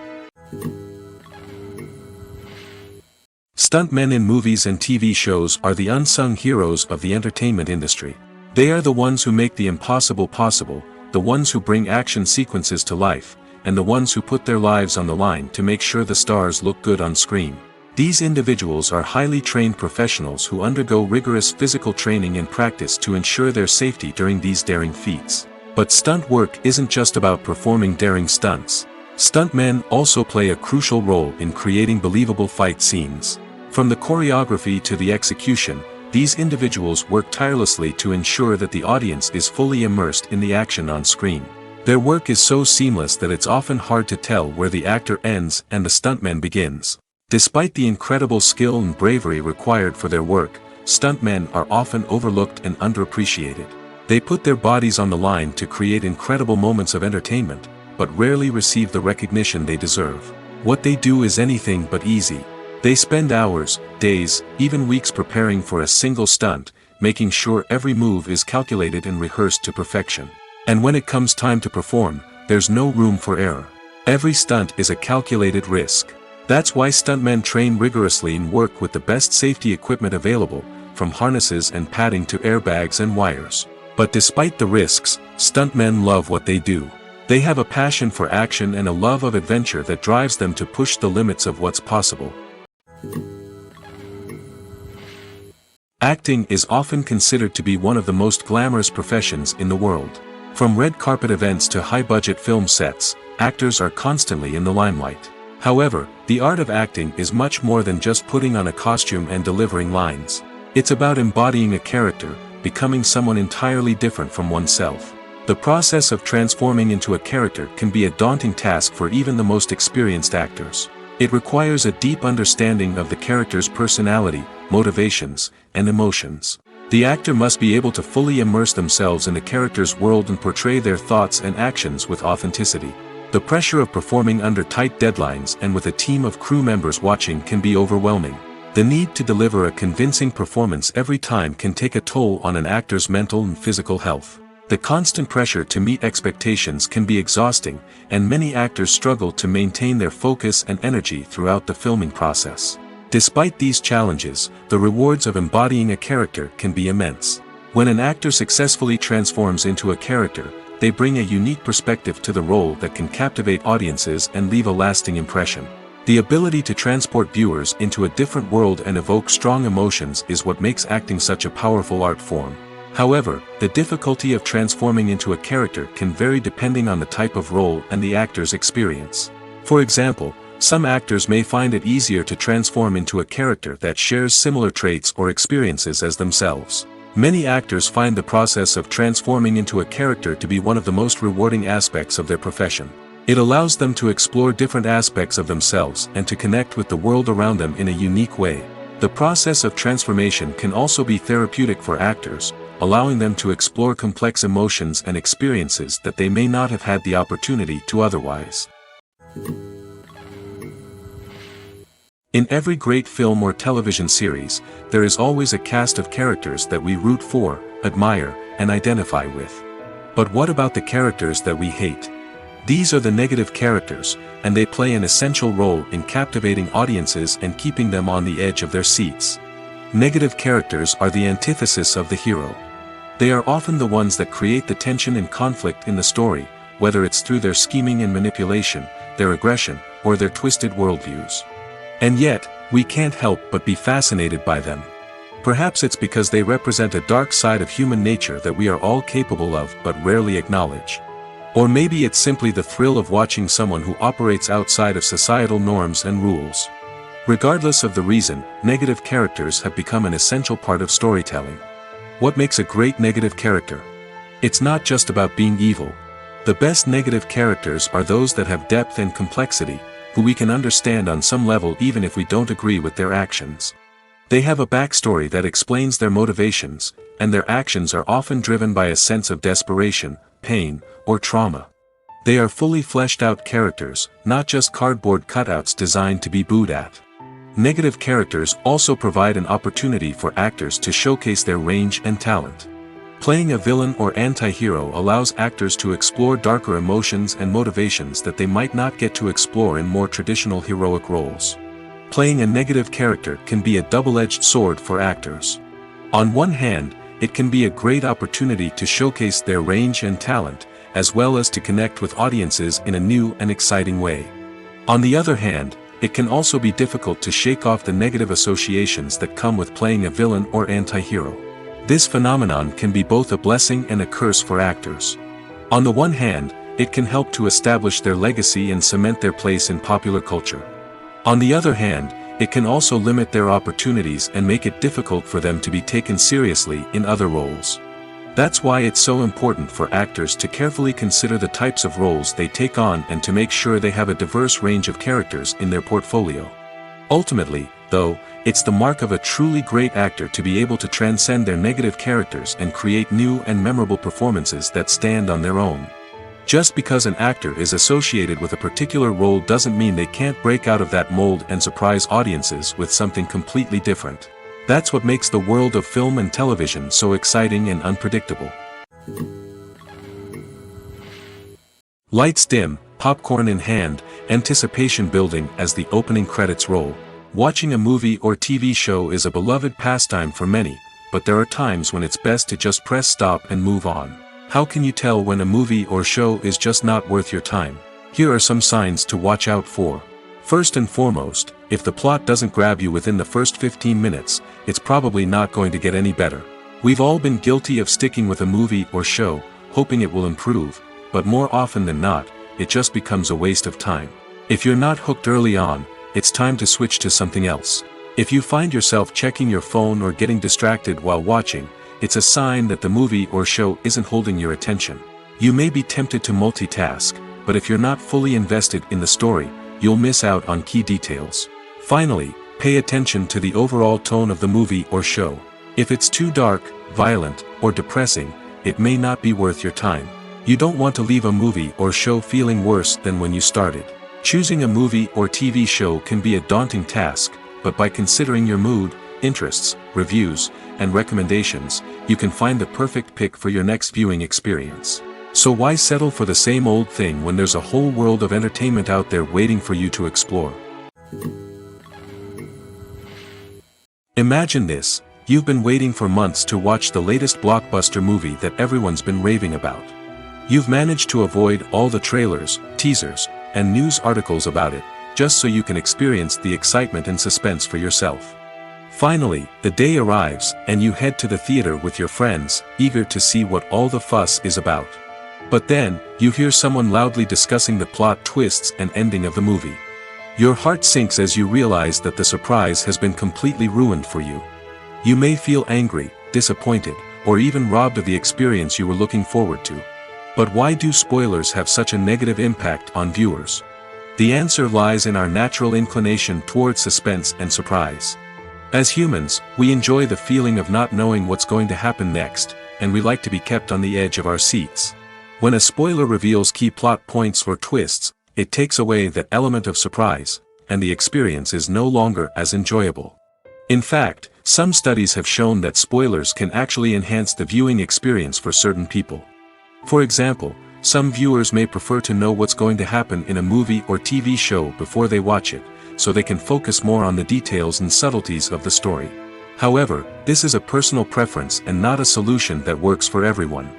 Stuntmen in movies and TV shows are the unsung heroes of the entertainment industry. They are the ones who make the impossible possible, the ones who bring action sequences to life, and the ones who put their lives on the line to make sure the stars look good on screen. These individuals are highly trained professionals who undergo rigorous physical training and practice to ensure their safety during these daring feats. But stunt work isn't just about performing daring stunts. Stuntmen also play a crucial role in creating believable fight scenes. From the choreography to the execution, these individuals work tirelessly to ensure that the audience is fully immersed in the action on screen. Their work is so seamless that it's often hard to tell where the actor ends and the stuntman begins. Despite the incredible skill and bravery required for their work, stuntmen are often overlooked and underappreciated. They put their bodies on the line to create incredible moments of entertainment, but rarely receive the recognition they deserve. What they do is anything but easy. They spend hours, days, even weeks preparing for a single stunt, making sure every move is calculated and rehearsed to perfection. And when it comes time to perform, there's no room for error. Every stunt is a calculated risk. That's why stuntmen train rigorously and work with the best safety equipment available, from harnesses and padding to airbags and wires. But despite the risks, stuntmen love what they do. They have a passion for action and a love of adventure that drives them to push the limits of what's possible. Acting is often considered to be one of the most glamorous professions in the world. From red carpet events to high-budget film sets, actors are constantly in the limelight. However, the art of acting is much more than just putting on a costume and delivering lines. It's about embodying a character, becoming someone entirely different from oneself. The process of transforming into a character can be a daunting task for even the most experienced actors. It requires a deep understanding of the character's personality, motivations, and emotions. The actor must be able to fully immerse themselves in the character's world and portray their thoughts and actions with authenticity. The pressure of performing under tight deadlines and with a team of crew members watching can be overwhelming. The need to deliver a convincing performance every time can take a toll on an actor's mental and physical health. The constant pressure to meet expectations can be exhausting, and many actors struggle to maintain their focus and energy throughout the filming process. Despite these challenges, the rewards of embodying a character can be immense. When an actor successfully transforms into a character, they bring a unique perspective to the role that can captivate audiences and leave a lasting impression. The ability to transport viewers into a different world and evoke strong emotions is what makes acting such a powerful art form. However, the difficulty of transforming into a character can vary depending on the type of role and the actor's experience. For example, some actors may find it easier to transform into a character that shares similar traits or experiences as themselves. Many actors find the process of transforming into a character to be one of the most rewarding aspects of their profession. It allows them to explore different aspects of themselves and to connect with the world around them in a unique way. The process of transformation can also be therapeutic for actors, allowing them to explore complex emotions and experiences that they may not have had the opportunity to otherwise. In every great film or television series, there is always a cast of characters that we root for, admire, and identify with. But what about the characters that we hate? These are the negative characters, and they play an essential role in captivating audiences and keeping them on the edge of their seats. Negative characters are the antithesis of the hero. They are often the ones that create the tension and conflict in the story, whether it's through their scheming and manipulation, their aggression, or their twisted worldviews. And yet, we can't help but be fascinated by them. Perhaps it's because they represent a dark side of human nature that we are all capable of but rarely acknowledge. Or maybe it's simply the thrill of watching someone who operates outside of societal norms and rules. Regardless of the reason, negative characters have become an essential part of storytelling. What makes a great negative character? It's not just about being evil. The best negative characters are those that have depth and complexity, who we can understand on some level even if we don't agree with their actions. They have a backstory that explains their motivations, and their actions are often driven by a sense of desperation, pain, or trauma. They are fully fleshed out characters, not just cardboard cutouts designed to be booed at. Negative characters also provide an opportunity for actors to showcase their range and talent. Playing a villain or anti-hero allows actors to explore darker emotions and motivations that they might not get to explore in more traditional heroic roles. Playing a negative character can be a double-edged sword for actors. On one hand, it can be a great opportunity to showcase their range and talent, as well as to connect with audiences in a new and exciting way. On the other hand, it can also be difficult to shake off the negative associations that come with playing a villain or anti-hero. This phenomenon can be both a blessing and a curse for actors. On the one hand, it can help to establish their legacy and cement their place in popular culture. On the other hand, it can also limit their opportunities and make it difficult for them to be taken seriously in other roles. That's why it's so important for actors to carefully consider the types of roles they take on and to make sure they have a diverse range of characters in their portfolio. Ultimately, though, it's the mark of a truly great actor to be able to transcend their negative characters and create new and memorable performances that stand on their own. Just because an actor is associated with a particular role doesn't mean they can't break out of that mold and surprise audiences with something completely different. That's what makes the world of film and television so exciting and unpredictable. Lights dim, popcorn in hand, anticipation building as the opening credits roll. Watching a movie or TV show is a beloved pastime for many, but there are times when it's best to just press stop and move on. How can you tell when a movie or show is just not worth your time? Here are some signs to watch out for. First and foremost, if the plot doesn't grab you within the first 15 minutes, it's probably not going to get any better. We've all been guilty of sticking with a movie or show, hoping it will improve, but more often than not, it just becomes a waste of time. If you're not hooked early on, it's time to switch to something else. If you find yourself checking your phone or getting distracted while watching, it's a sign that the movie or show isn't holding your attention. You may be tempted to multitask, but if you're not fully invested in the story, you'll miss out on key details. Finally, pay attention to the overall tone of the movie or show. If it's too dark, violent, or depressing, it may not be worth your time. You don't want to leave a movie or show feeling worse than when you started. Choosing a movie or TV show can be a daunting task, but by considering your mood, interests, reviews, and recommendations, you can find the perfect pick for your next viewing experience. So why settle for the same old thing when there's a whole world of entertainment out there waiting for you to explore? Imagine this: you've been waiting for months to watch the latest blockbuster movie that everyone's been raving about. You've managed to avoid all the trailers, teasers, and news articles about it, just so you can experience the excitement and suspense for yourself. Finally, the day arrives, and you head to the theater with your friends, eager to see what all the fuss is about. But then, you hear someone loudly discussing the plot twists and ending of the movie. Your heart sinks as you realize that the surprise has been completely ruined for you. You may feel angry, disappointed, or even robbed of the experience you were looking forward to. But why do spoilers have such a negative impact on viewers? The answer lies in our natural inclination toward suspense and surprise. As humans, we enjoy the feeling of not knowing what's going to happen next, and we like to be kept on the edge of our seats. When a spoiler reveals key plot points or twists, it takes away that element of surprise, and the experience is no longer as enjoyable. In fact, some studies have shown that spoilers can actually enhance the viewing experience for certain people. For example, some viewers may prefer to know what's going to happen in a movie or TV show before they watch it, so they can focus more on the details and subtleties of the story. However, this is a personal preference and not a solution that works for everyone.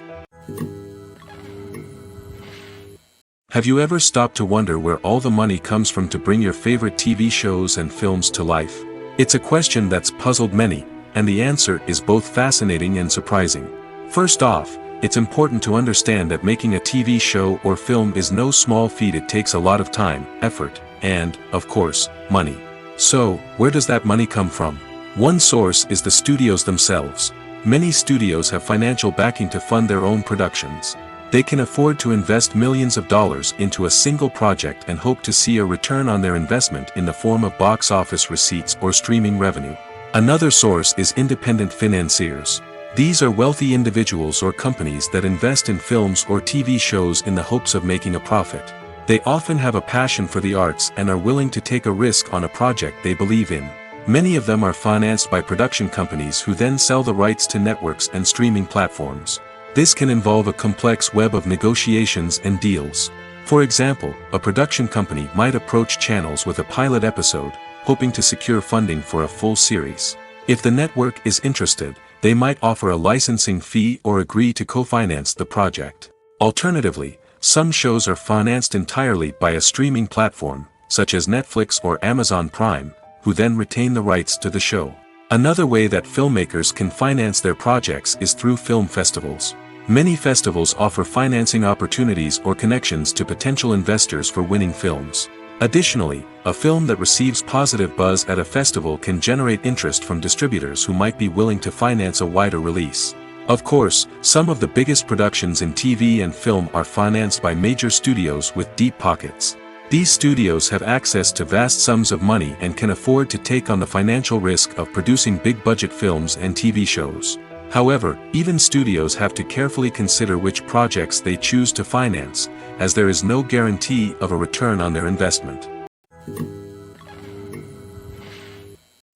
Have you ever stopped to wonder where all the money comes from to bring your favorite TV shows and films to life? It's a question that's puzzled many, and the answer is both fascinating and surprising. First off, it's important to understand that making a TV show or film is no small feat. It takes a lot of time, effort, and, of course, money. So, where does that money come from? One source is the studios themselves. Many studios have financial backing to fund their own productions. They can afford to invest millions of dollars into a single project and hope to see a return on their investment in the form of box office receipts or streaming revenue. Another source is independent financiers. These are wealthy individuals or companies that invest in films or TV shows in the hopes of making a profit. They often have a passion for the arts and are willing to take a risk on a project they believe in. Many of them are financed by production companies who then sell the rights to networks and streaming platforms. This can involve a complex web of negotiations and deals. For example, a production company might approach channels with a pilot episode, hoping to secure funding for a full series. If the network is interested, they might offer a licensing fee or agree to co-finance the project. Alternatively, some shows are financed entirely by a streaming platform, such as Netflix or Amazon Prime, who then retain the rights to the show. Another way that filmmakers can finance their projects is through film festivals. Many festivals offer financing opportunities or connections to potential investors for winning films. Additionally, a film that receives positive buzz at a festival can generate interest from distributors who might be willing to finance a wider release. Of course, some of the biggest productions in TV and film are financed by major studios with deep pockets. These studios have access to vast sums of money and can afford to take on the financial risk of producing big-budget films and TV shows. However, even studios have to carefully consider which projects they choose to finance, as there is no guarantee of a return on their investment.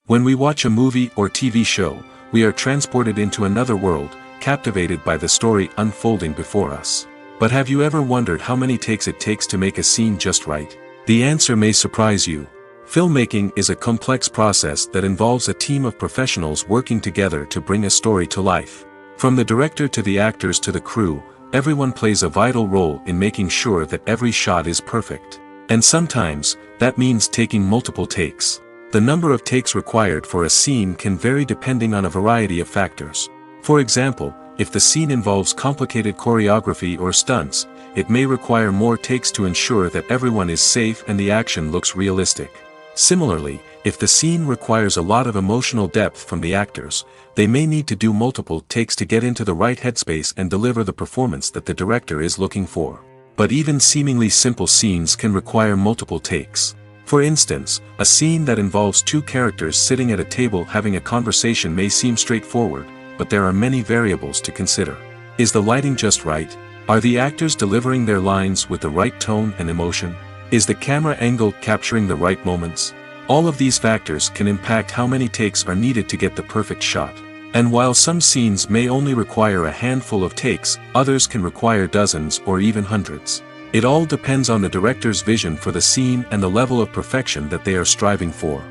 When we watch a movie or TV show, we are transported into another world, captivated by the story unfolding before us. But have you ever wondered how many takes it takes to make a scene just right? The answer may surprise you. Filmmaking is a complex process that involves a team of professionals working together to bring a story to life. From the director to the actors to the crew, everyone plays a vital role in making sure that every shot is perfect. And sometimes, that means taking multiple takes. The number of takes required for a scene can vary depending on a variety of factors. For example, if the scene involves complicated choreography or stunts, it may require more takes to ensure that everyone is safe and the action looks realistic. Similarly, if the scene requires a lot of emotional depth from the actors, they may need to do multiple takes to get into the right headspace and deliver the performance that the director is looking for. But even seemingly simple scenes can require multiple takes. For instance, a scene that involves two characters sitting at a table having a conversation may seem straightforward, but there are many variables to consider. Is the lighting just right? Are the actors delivering their lines with the right tone and emotion? Is the camera angle capturing the right moments? All of these factors can impact how many takes are needed to get the perfect shot. And while some scenes may only require a handful of takes, others can require dozens or even hundreds. It all depends on the director's vision for the scene and the level of perfection that they are striving for.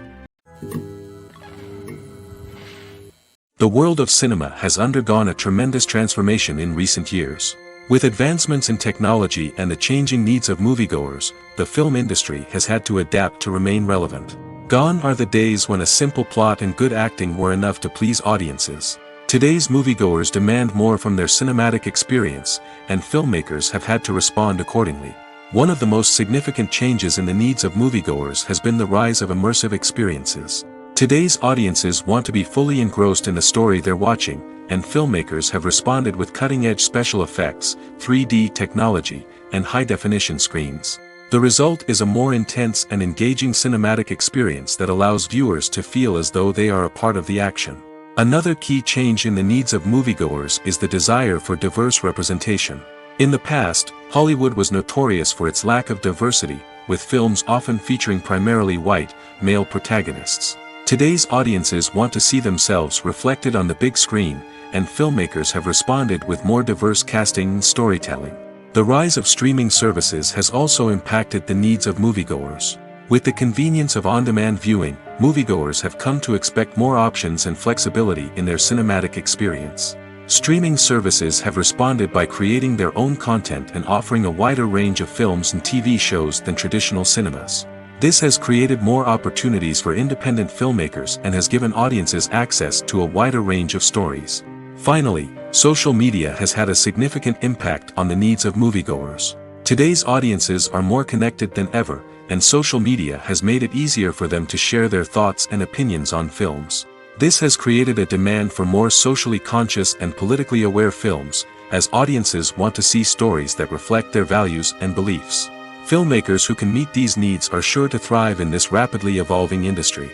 The world of cinema has undergone a tremendous transformation in recent years. With advancements in technology and the changing needs of moviegoers, the film industry has had to adapt to remain relevant. Gone are the days when a simple plot and good acting were enough to please audiences. Today's moviegoers demand more from their cinematic experience, and filmmakers have had to respond accordingly. One of the most significant changes in the needs of moviegoers has been the rise of immersive experiences. Today's audiences want to be fully engrossed in the story they're watching, and filmmakers have responded with cutting-edge special effects, 3D technology, and high-definition screens. The result is a more intense and engaging cinematic experience that allows viewers to feel as though they are a part of the action. Another key change in the needs of moviegoers is the desire for diverse representation. In the past, Hollywood was notorious for its lack of diversity, with films often featuring primarily white, male protagonists. Today's audiences want to see themselves reflected on the big screen, and filmmakers have responded with more diverse casting and storytelling. The rise of streaming services has also impacted the needs of moviegoers. With the convenience of on-demand viewing, moviegoers have come to expect more options and flexibility in their cinematic experience. Streaming services have responded by creating their own content and offering a wider range of films and TV shows than traditional cinemas. This has created more opportunities for independent filmmakers and has given audiences access to a wider range of stories. Finally, social media has had a significant impact on the needs of moviegoers. Today's audiences are more connected than ever, and social media has made it easier for them to share their thoughts and opinions on films. This has created a demand for more socially conscious and politically aware films, as audiences want to see stories that reflect their values and beliefs. Filmmakers who can meet these needs are sure to thrive in this rapidly evolving industry.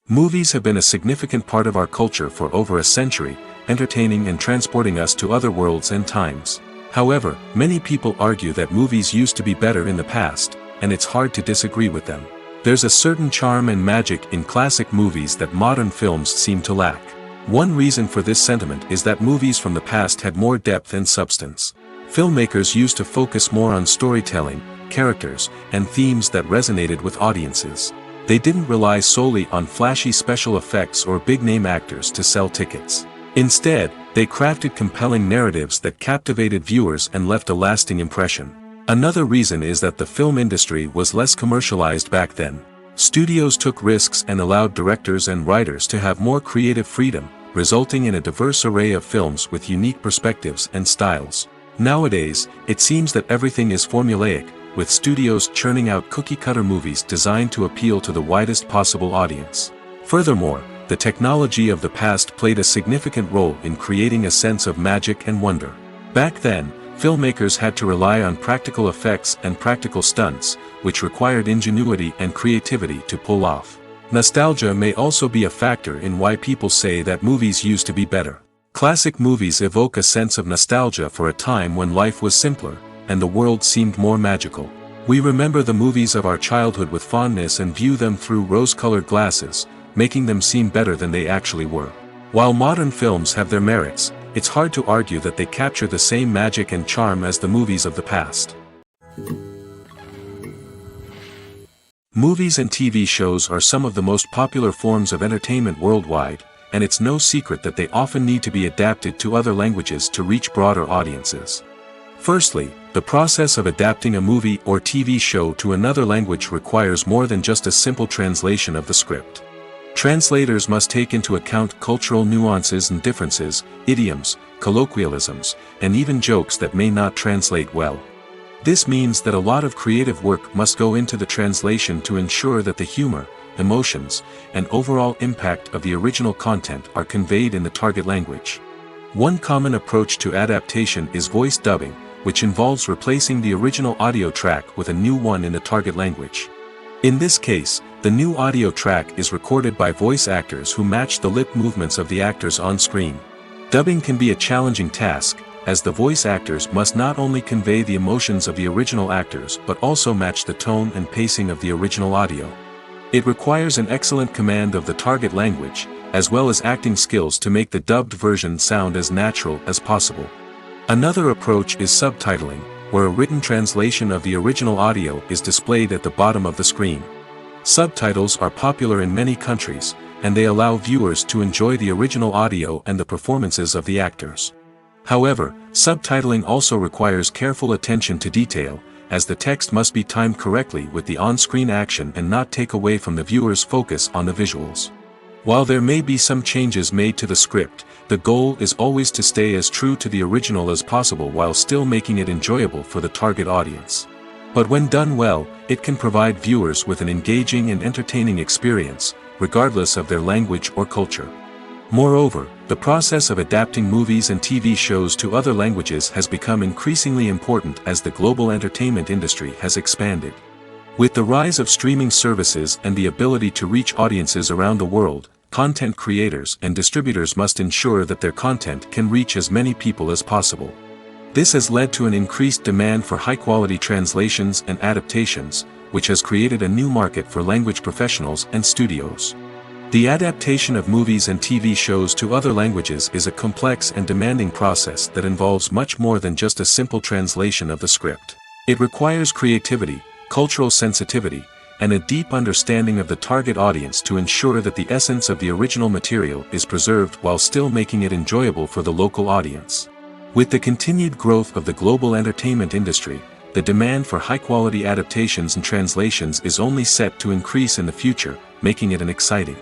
Movies have been a significant part of our culture for over a century, entertaining and transporting us to other worlds and times. However, many people argue that movies used to be better in the past, and it's hard to disagree with them. There's a certain charm and magic in classic movies that modern films seem to lack. One reason for this sentiment is that movies from the past had more depth and substance. Filmmakers used to focus more on storytelling, characters, and themes that resonated with audiences. They didn't rely solely on flashy special effects or big-name actors to sell tickets. Instead, they crafted compelling narratives that captivated viewers and left a lasting impression. Another reason is that the film industry was less commercialized back then. Studios took risks and allowed directors and writers to have more creative freedom, resulting in a diverse array of films with unique perspectives and styles. Nowadays, it seems that everything is formulaic, with studios churning out cookie-cutter movies designed to appeal to the widest possible audience. Furthermore, the technology of the past played a significant role in creating a sense of magic and wonder. Back then, filmmakers had to rely on practical effects and practical stunts, which required ingenuity and creativity to pull off. Nostalgia may also be a factor in why people say that movies used to be better. Classic movies evoke a sense of nostalgia for a time when life was simpler, and the world seemed more magical. We remember the movies of our childhood with fondness and view them through rose-colored glasses, making them seem better than they actually were. While modern films have their merits, it's hard to argue that they capture the same magic and charm as the movies of the past. Movies and TV shows are some of the most popular forms of entertainment worldwide, and it's no secret that they often need to be adapted to other languages to reach broader audiences. Firstly, the process of adapting a movie or TV show to another language requires more than just a simple translation of the script. Translators must take into account cultural nuances and differences, idioms, colloquialisms, and even jokes that may not translate well. This means that a lot of creative work must go into the translation to ensure that the humor, emotions, and overall impact of the original content are conveyed in the target language. One common approach to adaptation is voice dubbing, which involves replacing the original audio track with a new one in the target language. In this case, the new audio track is recorded by voice actors who match the lip movements of the actors on screen. Dubbing can be a challenging task, as the voice actors must not only convey the emotions of the original actors but also match the tone and pacing of the original audio. It requires an excellent command of the target language, as well as acting skills to make the dubbed version sound as natural as possible. Another approach is subtitling, where a written translation of the original audio is displayed at the bottom of the screen. Subtitles are popular in many countries, and they allow viewers to enjoy the original audio and the performances of the actors. However, subtitling also requires careful attention to detail, as the text must be timed correctly with the on-screen action and not take away from the viewer's focus on the visuals. While there may be some changes made to the script, the goal is always to stay as true to the original as possible while still making it enjoyable for the target audience. But when done well, it can provide viewers with an engaging and entertaining experience, regardless of their language or culture. Moreover, the process of adapting movies and TV shows to other languages has become increasingly important as the global entertainment industry has expanded. With the rise of streaming services and the ability to reach audiences around the world, content creators and distributors must ensure that their content can reach as many people as possible. This has led to an increased demand for high-quality translations and adaptations, which has created a new market for language professionals and studios. The adaptation of movies and TV shows to other languages is a complex and demanding process that involves much more than just a simple translation of the script. It requires creativity, cultural sensitivity, and a deep understanding of the target audience to ensure that the essence of the original material is preserved while still making it enjoyable for the local audience. With the continued growth of the global entertainment industry, the demand for high-quality adaptations and translations is only set to increase in the future, making it an exciting.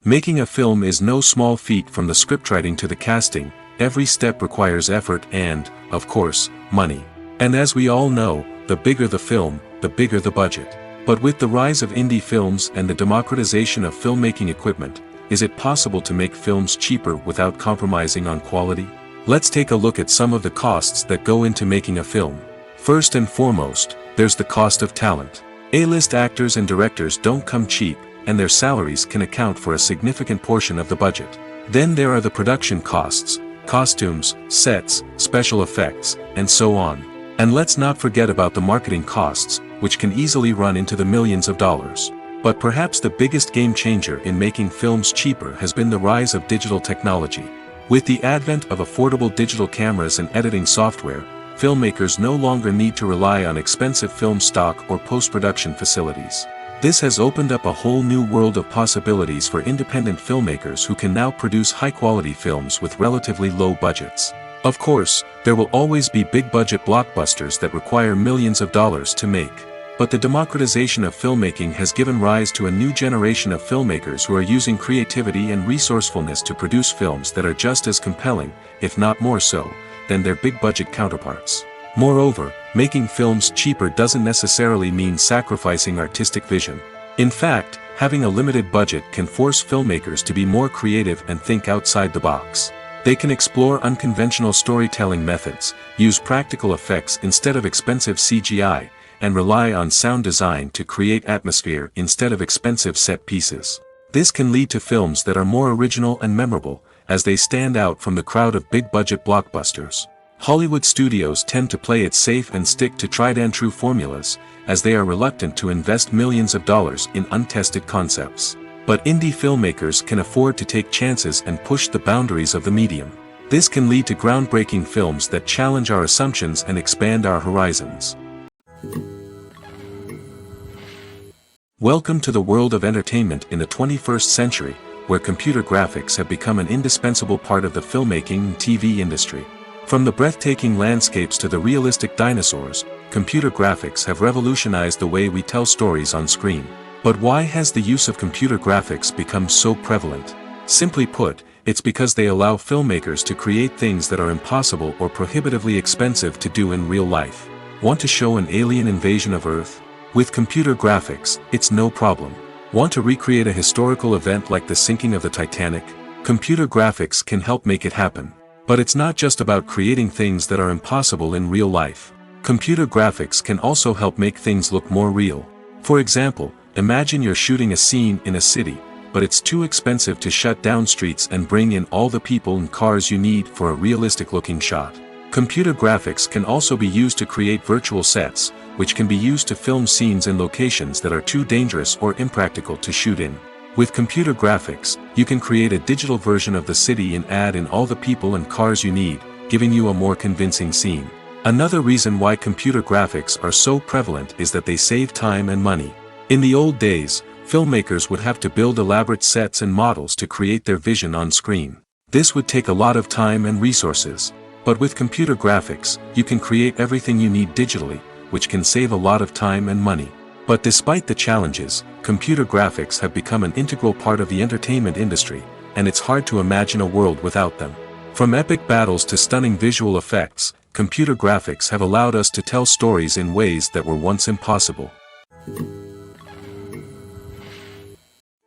Making a film is no small feat. From the scriptwriting to the casting, every step requires effort and, of course, money. And as we all know, the bigger the film, the bigger the budget. But with the rise of indie films and the democratization of filmmaking equipment, is it possible to make films cheaper without compromising on quality? Let's take a look at some of the costs that go into making a film. First and foremost, there's the cost of talent. A-list actors and directors don't come cheap, and their salaries can account for a significant portion of the budget. Then there are the production costs, costumes, sets, special effects, and so on. And let's not forget about the marketing costs, which can easily run into the millions of dollars. But perhaps the biggest game changer in making films cheaper has been the rise of digital technology. With the advent of affordable digital cameras and editing software, filmmakers no longer need to rely on expensive film stock or post-production facilities. This has opened up a whole new world of possibilities for independent filmmakers who can now produce high-quality films with relatively low budgets. Of course, there will always be big-budget blockbusters that require millions of dollars to make. But the democratization of filmmaking has given rise to a new generation of filmmakers who are using creativity and resourcefulness to produce films that are just as compelling, if not more so, than their big-budget counterparts. Moreover, making films cheaper doesn't necessarily mean sacrificing artistic vision. In fact, having a limited budget can force filmmakers to be more creative and think outside the box. They can explore unconventional storytelling methods, use practical effects instead of expensive CGI, and rely on sound design to create atmosphere instead of expensive set pieces. This can lead to films that are more original and memorable, as they stand out from the crowd of big-budget blockbusters. Hollywood studios tend to play it safe and stick to tried-and-true formulas, as they are reluctant to invest millions of dollars in untested concepts. But indie filmmakers can afford to take chances and push the boundaries of the medium. This can lead to groundbreaking films that challenge our assumptions and expand our horizons. Welcome to the world of entertainment in the 21st century, where computer graphics have become an indispensable part of the filmmaking and TV industry. From the breathtaking landscapes to the realistic dinosaurs, computer graphics have revolutionized the way we tell stories on screen. But why has the use of computer graphics become so prevalent? Simply put, it's because they allow filmmakers to create things that are impossible or prohibitively expensive to do in real life. Want to show an alien invasion of Earth? With computer graphics, it's no problem. Want to recreate a historical event like the sinking of the Titanic? Computer graphics can help make it happen. But it's not just about creating things that are impossible in real life. Computer graphics can also help make things look more real. For example, imagine you're shooting a scene in a city, but it's too expensive to shut down streets and bring in all the people and cars you need for a realistic-looking shot. Computer graphics can also be used to create virtual sets, which can be used to film scenes in locations that are too dangerous or impractical to shoot in. With computer graphics, you can create a digital version of the city and add in all the people and cars you need, giving you a more convincing scene. Another reason why computer graphics are so prevalent is that they save time and money. In the old days, filmmakers would have to build elaborate sets and models to create their vision on screen. This would take a lot of time and resources. But with computer graphics, you can create everything you need digitally, which can save a lot of time and money. But despite the challenges, computer graphics have become an integral part of the entertainment industry, and it's hard to imagine a world without them. From epic battles to stunning visual effects, computer graphics have allowed us to tell stories in ways that were once impossible.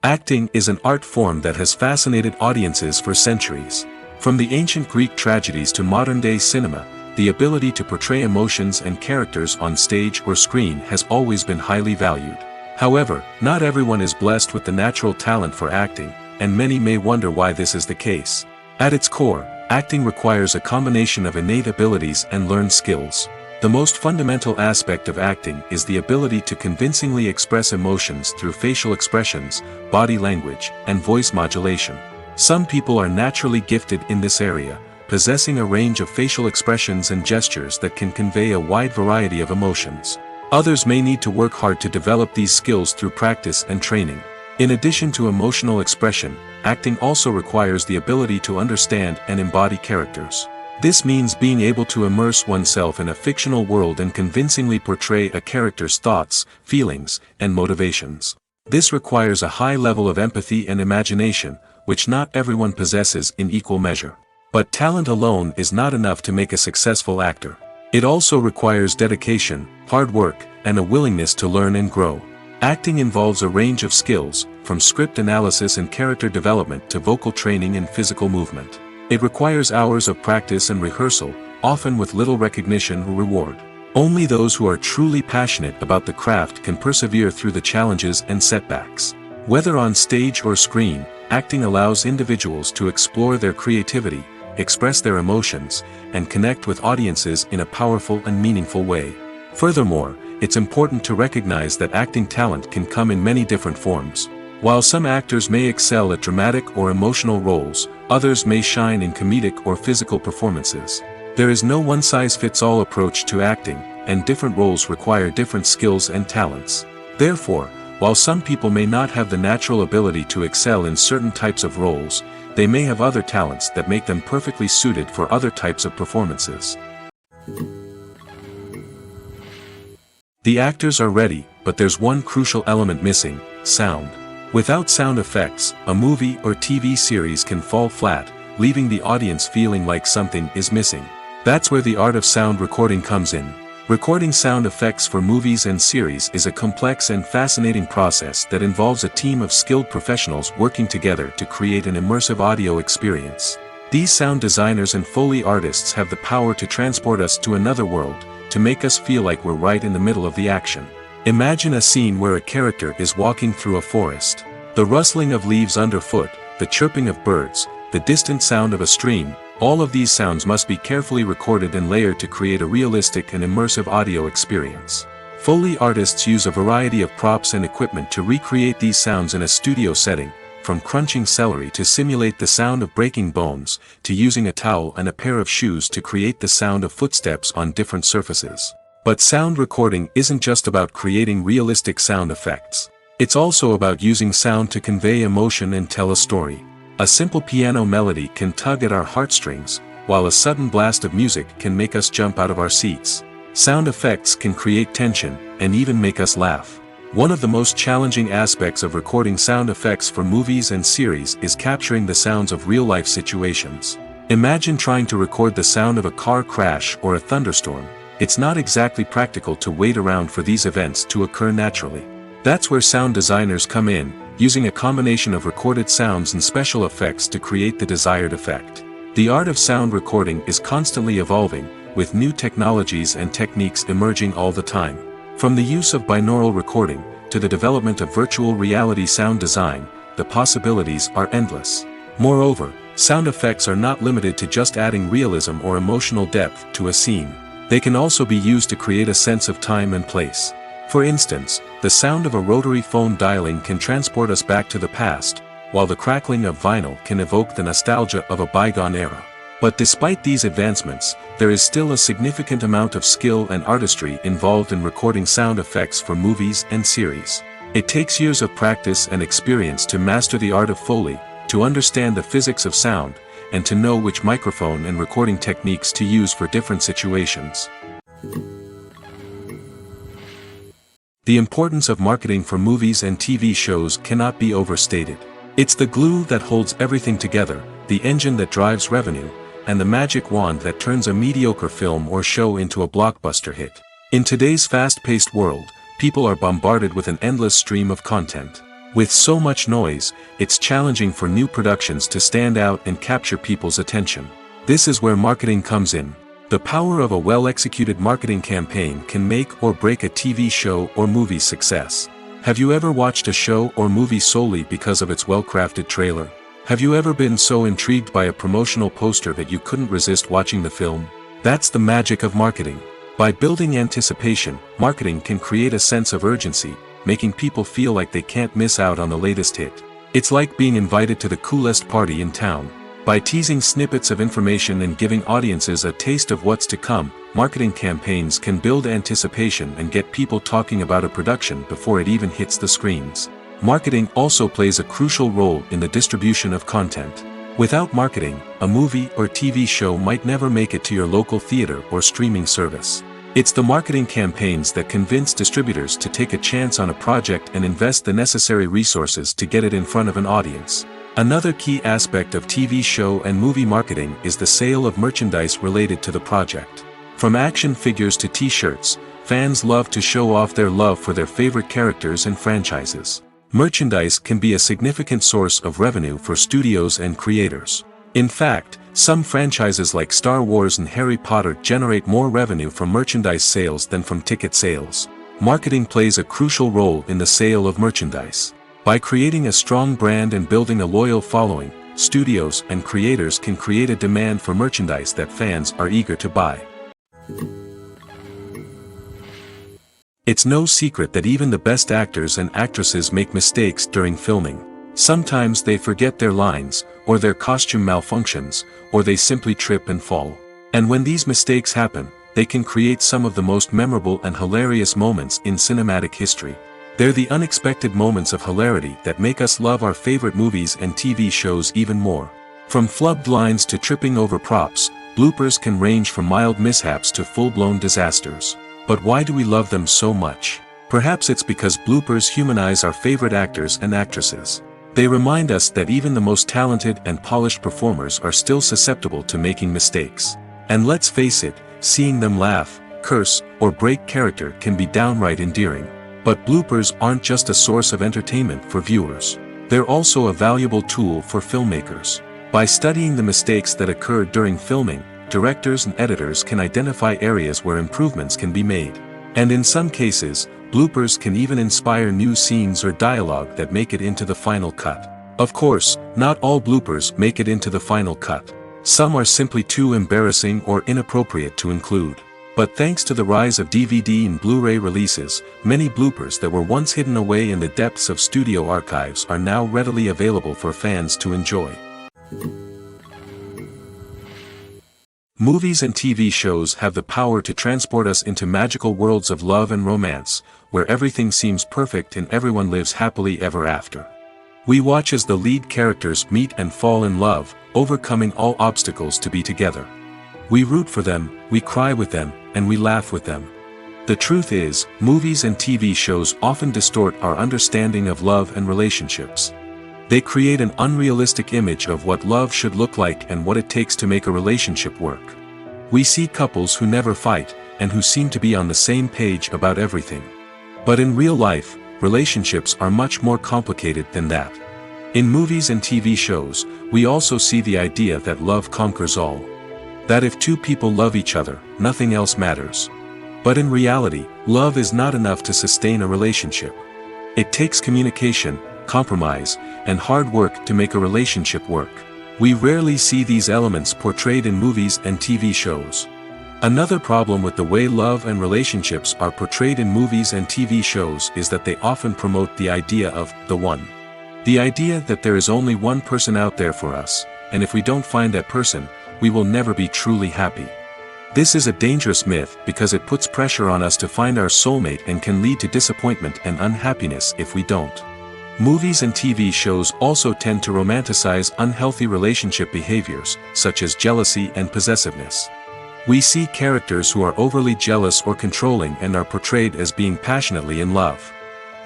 Acting is an art form that has fascinated audiences for centuries. From the ancient Greek tragedies to modern-day cinema, the ability to portray emotions and characters on stage or screen has always been highly valued. However, not everyone is blessed with the natural talent for acting, and many may wonder why this is the case. At its core, acting requires a combination of innate abilities and learned skills. The most fundamental aspect of acting is the ability to convincingly express emotions through facial expressions, body language, and voice modulation. Some people are naturally gifted in this area, possessing a range of facial expressions and gestures that can convey a wide variety of emotions. Others may need to work hard to develop these skills through practice and training. In addition to emotional expression, acting also requires the ability to understand and embody characters. This means being able to immerse oneself in a fictional world and convincingly portray a character's thoughts, feelings, and motivations. This requires a high level of empathy and imagination, which not everyone possesses in equal measure. But talent alone is not enough to make a successful actor. It also requires dedication, hard work, and a willingness to learn and grow. Acting involves a range of skills, from script analysis and character development to vocal training and physical movement. It requires hours of practice and rehearsal, often with little recognition or reward. Only those who are truly passionate about the craft can persevere through the challenges and setbacks. Whether on stage or screen, acting allows individuals to explore their creativity, express their emotions, and connect with audiences in a powerful and meaningful way. Furthermore, it's important to recognize that acting talent can come in many different forms. While some actors may excel at dramatic or emotional roles, others may shine in comedic or physical performances. There is no one-size-fits-all approach to acting, and different roles require different skills and talents. Therefore, while some people may not have the natural ability to excel in certain types of roles, they may have other talents that make them perfectly suited for other types of performances. The actors are ready, but there's one crucial element missing: sound. Without sound effects, a movie or TV series can fall flat, leaving the audience feeling like something is missing. That's where the art of sound recording comes in. Recording sound effects for movies and series is a complex and fascinating process that involves a team of skilled professionals working together to create an immersive audio experience. These sound designers and Foley artists have the power to transport us to another world, to make us feel like we're right in the middle of the action. Imagine a scene where a character is walking through a forest. The rustling of leaves underfoot, the chirping of birds, the distant sound of a stream, all of these sounds must be carefully recorded and layered to create a realistic and immersive audio experience. Foley artists use a variety of props and equipment to recreate these sounds in a studio setting, from crunching celery to simulate the sound of breaking bones, to using a towel and a pair of shoes to create the sound of footsteps on different surfaces. But sound recording isn't just about creating realistic sound effects. It's also about using sound to convey emotion and tell a story. A simple piano melody can tug at our heartstrings, while a sudden blast of music can make us jump out of our seats. Sound effects can create tension, and even make us laugh. One of the most challenging aspects of recording sound effects for movies and series is capturing the sounds of real-life situations. Imagine trying to record the sound of a car crash or a thunderstorm. It's not exactly practical to wait around for these events to occur naturally. That's where sound designers come in, using a combination of recorded sounds and special effects to create the desired effect. The art of sound recording is constantly evolving, with new technologies and techniques emerging all the time. From the use of binaural recording, to the development of virtual reality sound design, the possibilities are endless. Moreover, sound effects are not limited to just adding realism or emotional depth to a scene. They can also be used to create a sense of time and place. For instance, the sound of a rotary phone dialing can transport us back to the past, while the crackling of vinyl can evoke the nostalgia of a bygone era. But despite these advancements, there is still a significant amount of skill and artistry involved in recording sound effects for movies and series. It takes years of practice and experience to master the art of Foley, to understand the physics of sound, and to know which microphone and recording techniques to use for different situations. The importance of marketing for movies and TV shows cannot be overstated. It's the glue that holds everything together, the engine that drives revenue, and the magic wand that turns a mediocre film or show into a blockbuster hit. In today's fast-paced world, people are bombarded with an endless stream of content. With so much noise, it's challenging for new productions to stand out and capture people's attention. This is where marketing comes in. The power of a well-executed marketing campaign can make or break a TV show or movie's success. Have you ever watched a show or movie solely because of its well-crafted trailer? Have you ever been so intrigued by a promotional poster that you couldn't resist watching the film? That's the magic of marketing. By building anticipation, marketing can create a sense of urgency, making people feel like they can't miss out on the latest hit. It's like being invited to the coolest party in town. By teasing snippets of information and giving audiences a taste of what's to come, marketing campaigns can build anticipation and get people talking about a production before it even hits the screens. Marketing also plays a crucial role in the distribution of content. Without marketing, a movie or TV show might never make it to your local theater or streaming service. It's the marketing campaigns that convince distributors to take a chance on a project and invest the necessary resources to get it in front of an audience. Another key aspect of TV show and movie marketing is the sale of merchandise related to the project. From action figures to t-shirts, fans love to show off their love for their favorite characters and franchises. Merchandise can be a significant source of revenue for studios and creators. In fact, some franchises like Star Wars and Harry Potter generate more revenue from merchandise sales than from ticket sales. Marketing plays a crucial role in the sale of merchandise. By creating a strong brand and building a loyal following, studios and creators can create a demand for merchandise that fans are eager to buy. It's no secret that even the best actors and actresses make mistakes during filming. Sometimes they forget their lines, or their costume malfunctions, or they simply trip and fall. And when these mistakes happen, they can create some of the most memorable and hilarious moments in cinematic history. They're the unexpected moments of hilarity that make us love our favorite movies and TV shows even more. From flubbed lines to tripping over props, bloopers can range from mild mishaps to full-blown disasters. But why do we love them so much? Perhaps it's because bloopers humanize our favorite actors and actresses. They remind us that even the most talented and polished performers are still susceptible to making mistakes. And let's face it, seeing them laugh, curse, or break character can be downright endearing. But bloopers aren't just a source of entertainment for viewers. They're also a valuable tool for filmmakers. By studying the mistakes that occurred during filming, directors and editors can identify areas where improvements can be made. And in some cases, bloopers can even inspire new scenes or dialogue that make it into the final cut. Of course, not all bloopers make it into the final cut. Some are simply too embarrassing or inappropriate to include. But thanks to the rise of DVD and Blu-ray releases, many bloopers that were once hidden away in the depths of studio archives are now readily available for fans to enjoy. Movies and TV shows have the power to transport us into magical worlds of love and romance, where everything seems perfect and everyone lives happily ever after. We watch as the lead characters meet and fall in love, overcoming all obstacles to be together. We root for them, we cry with them, and we laugh with them. The truth is, movies and TV shows often distort our understanding of love and relationships. They create an unrealistic image of what love should look like and what it takes to make a relationship work. We see couples who never fight, and who seem to be on the same page about everything. But in real life, relationships are much more complicated than that. In movies and TV shows, we also see the idea that love conquers all. That if two people love each other, nothing else matters. But in reality, love is not enough to sustain a relationship. It takes communication, compromise, and hard work to make a relationship work. We rarely see these elements portrayed in movies and TV shows. Another problem with the way love and relationships are portrayed in movies and TV shows is that they often promote the idea of the one. The idea that there is only one person out there for us, and if we don't find that person, we will never be truly happy. This is a dangerous myth because it puts pressure on us to find our soulmate and can lead to disappointment and unhappiness if we don't. Movies and TV shows also tend to romanticize unhealthy relationship behaviors, such as jealousy and possessiveness. We see characters who are overly jealous or controlling and are portrayed as being passionately in love.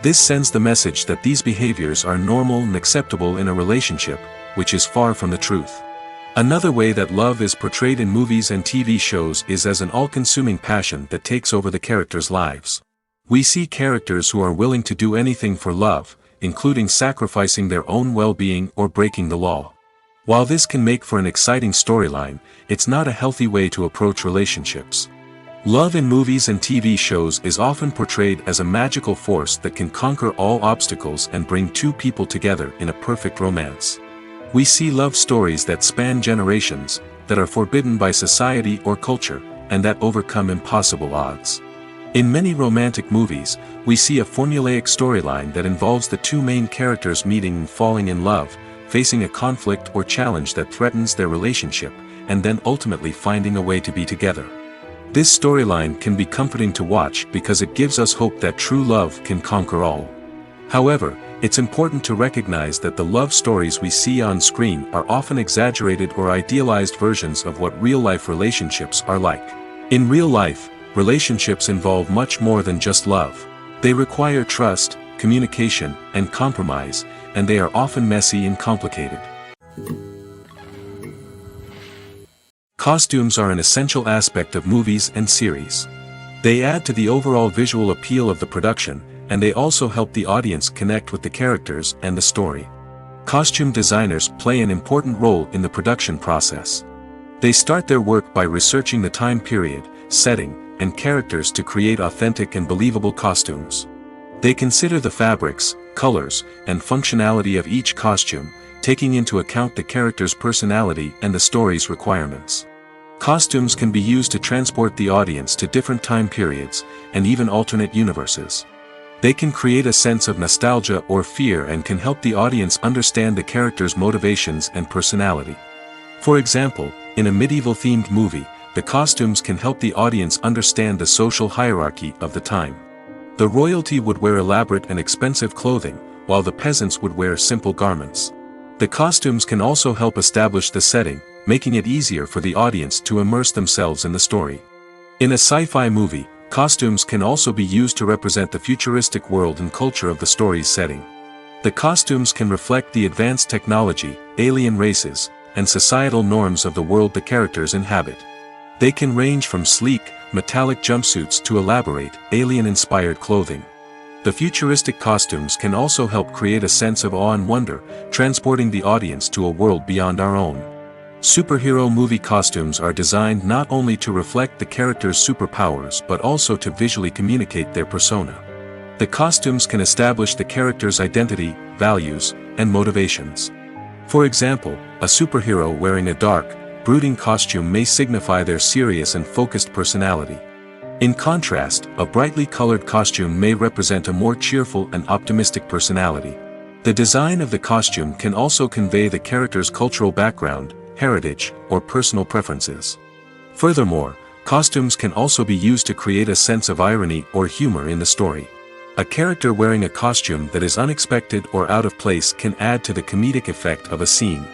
This sends the message that these behaviors are normal and acceptable in a relationship, which is far from the truth. Another way that love is portrayed in movies and TV shows is as an all-consuming passion that takes over the characters' lives. We see characters who are willing to do anything for love, including sacrificing their own well-being or breaking the law. While this can make for an exciting storyline, it's not a healthy way to approach relationships. Love in movies and TV shows is often portrayed as a magical force that can conquer all obstacles and bring two people together in a perfect romance. We see love stories that span generations, that are forbidden by society or culture, and that overcome impossible odds. In many romantic movies, we see a formulaic storyline that involves the two main characters meeting and falling in love, facing a conflict or challenge that threatens their relationship, and then ultimately finding a way to be together. This storyline can be comforting to watch because it gives us hope that true love can conquer all. However, it's important to recognize that the love stories we see on screen are often exaggerated or idealized versions of what real-life relationships are like. In real life, relationships involve much more than just love. They require trust, communication, and compromise, and they are often messy and complicated. Costumes are an essential aspect of movies and series. They add to the overall visual appeal of the production, and they also help the audience connect with the characters and the story. Costume designers play an important role in the production process. They start their work by researching the time period, setting, and characters to create authentic and believable costumes. They consider the fabrics, colors, and functionality of each costume, taking into account the character's personality and the story's requirements. Costumes can be used to transport the audience to different time periods, and even alternate universes. They can create a sense of nostalgia or fear and can help the audience understand the character's motivations and personality. For example, in a medieval-themed movie, the costumes can help the audience understand the social hierarchy of the time. The royalty would wear elaborate and expensive clothing, while the peasants would wear simple garments. The costumes can also help establish the setting, making it easier for the audience to immerse themselves in the story. In a sci-fi movie, costumes can also be used to represent the futuristic world and culture of the story's setting. The costumes can reflect the advanced technology, alien races, and societal norms of the world the characters inhabit. They can range from sleek, metallic jumpsuits to elaborate, alien-inspired clothing. The futuristic costumes can also help create a sense of awe and wonder, transporting the audience to a world beyond our own. Superhero movie costumes are designed not only to reflect the character's superpowers but also to visually communicate their persona. The costumes can establish the character's identity, values, and motivations. For example, a superhero wearing a dark, brooding costume may signify their serious and focused personality. In contrast, a brightly colored costume may represent a more cheerful and optimistic personality. The design of the costume can also convey the character's cultural background, heritage, or personal preferences. Furthermore, costumes can also be used to create a sense of irony or humor in the story. A character wearing a costume that is unexpected or out of place can add to the comedic effect of a scene.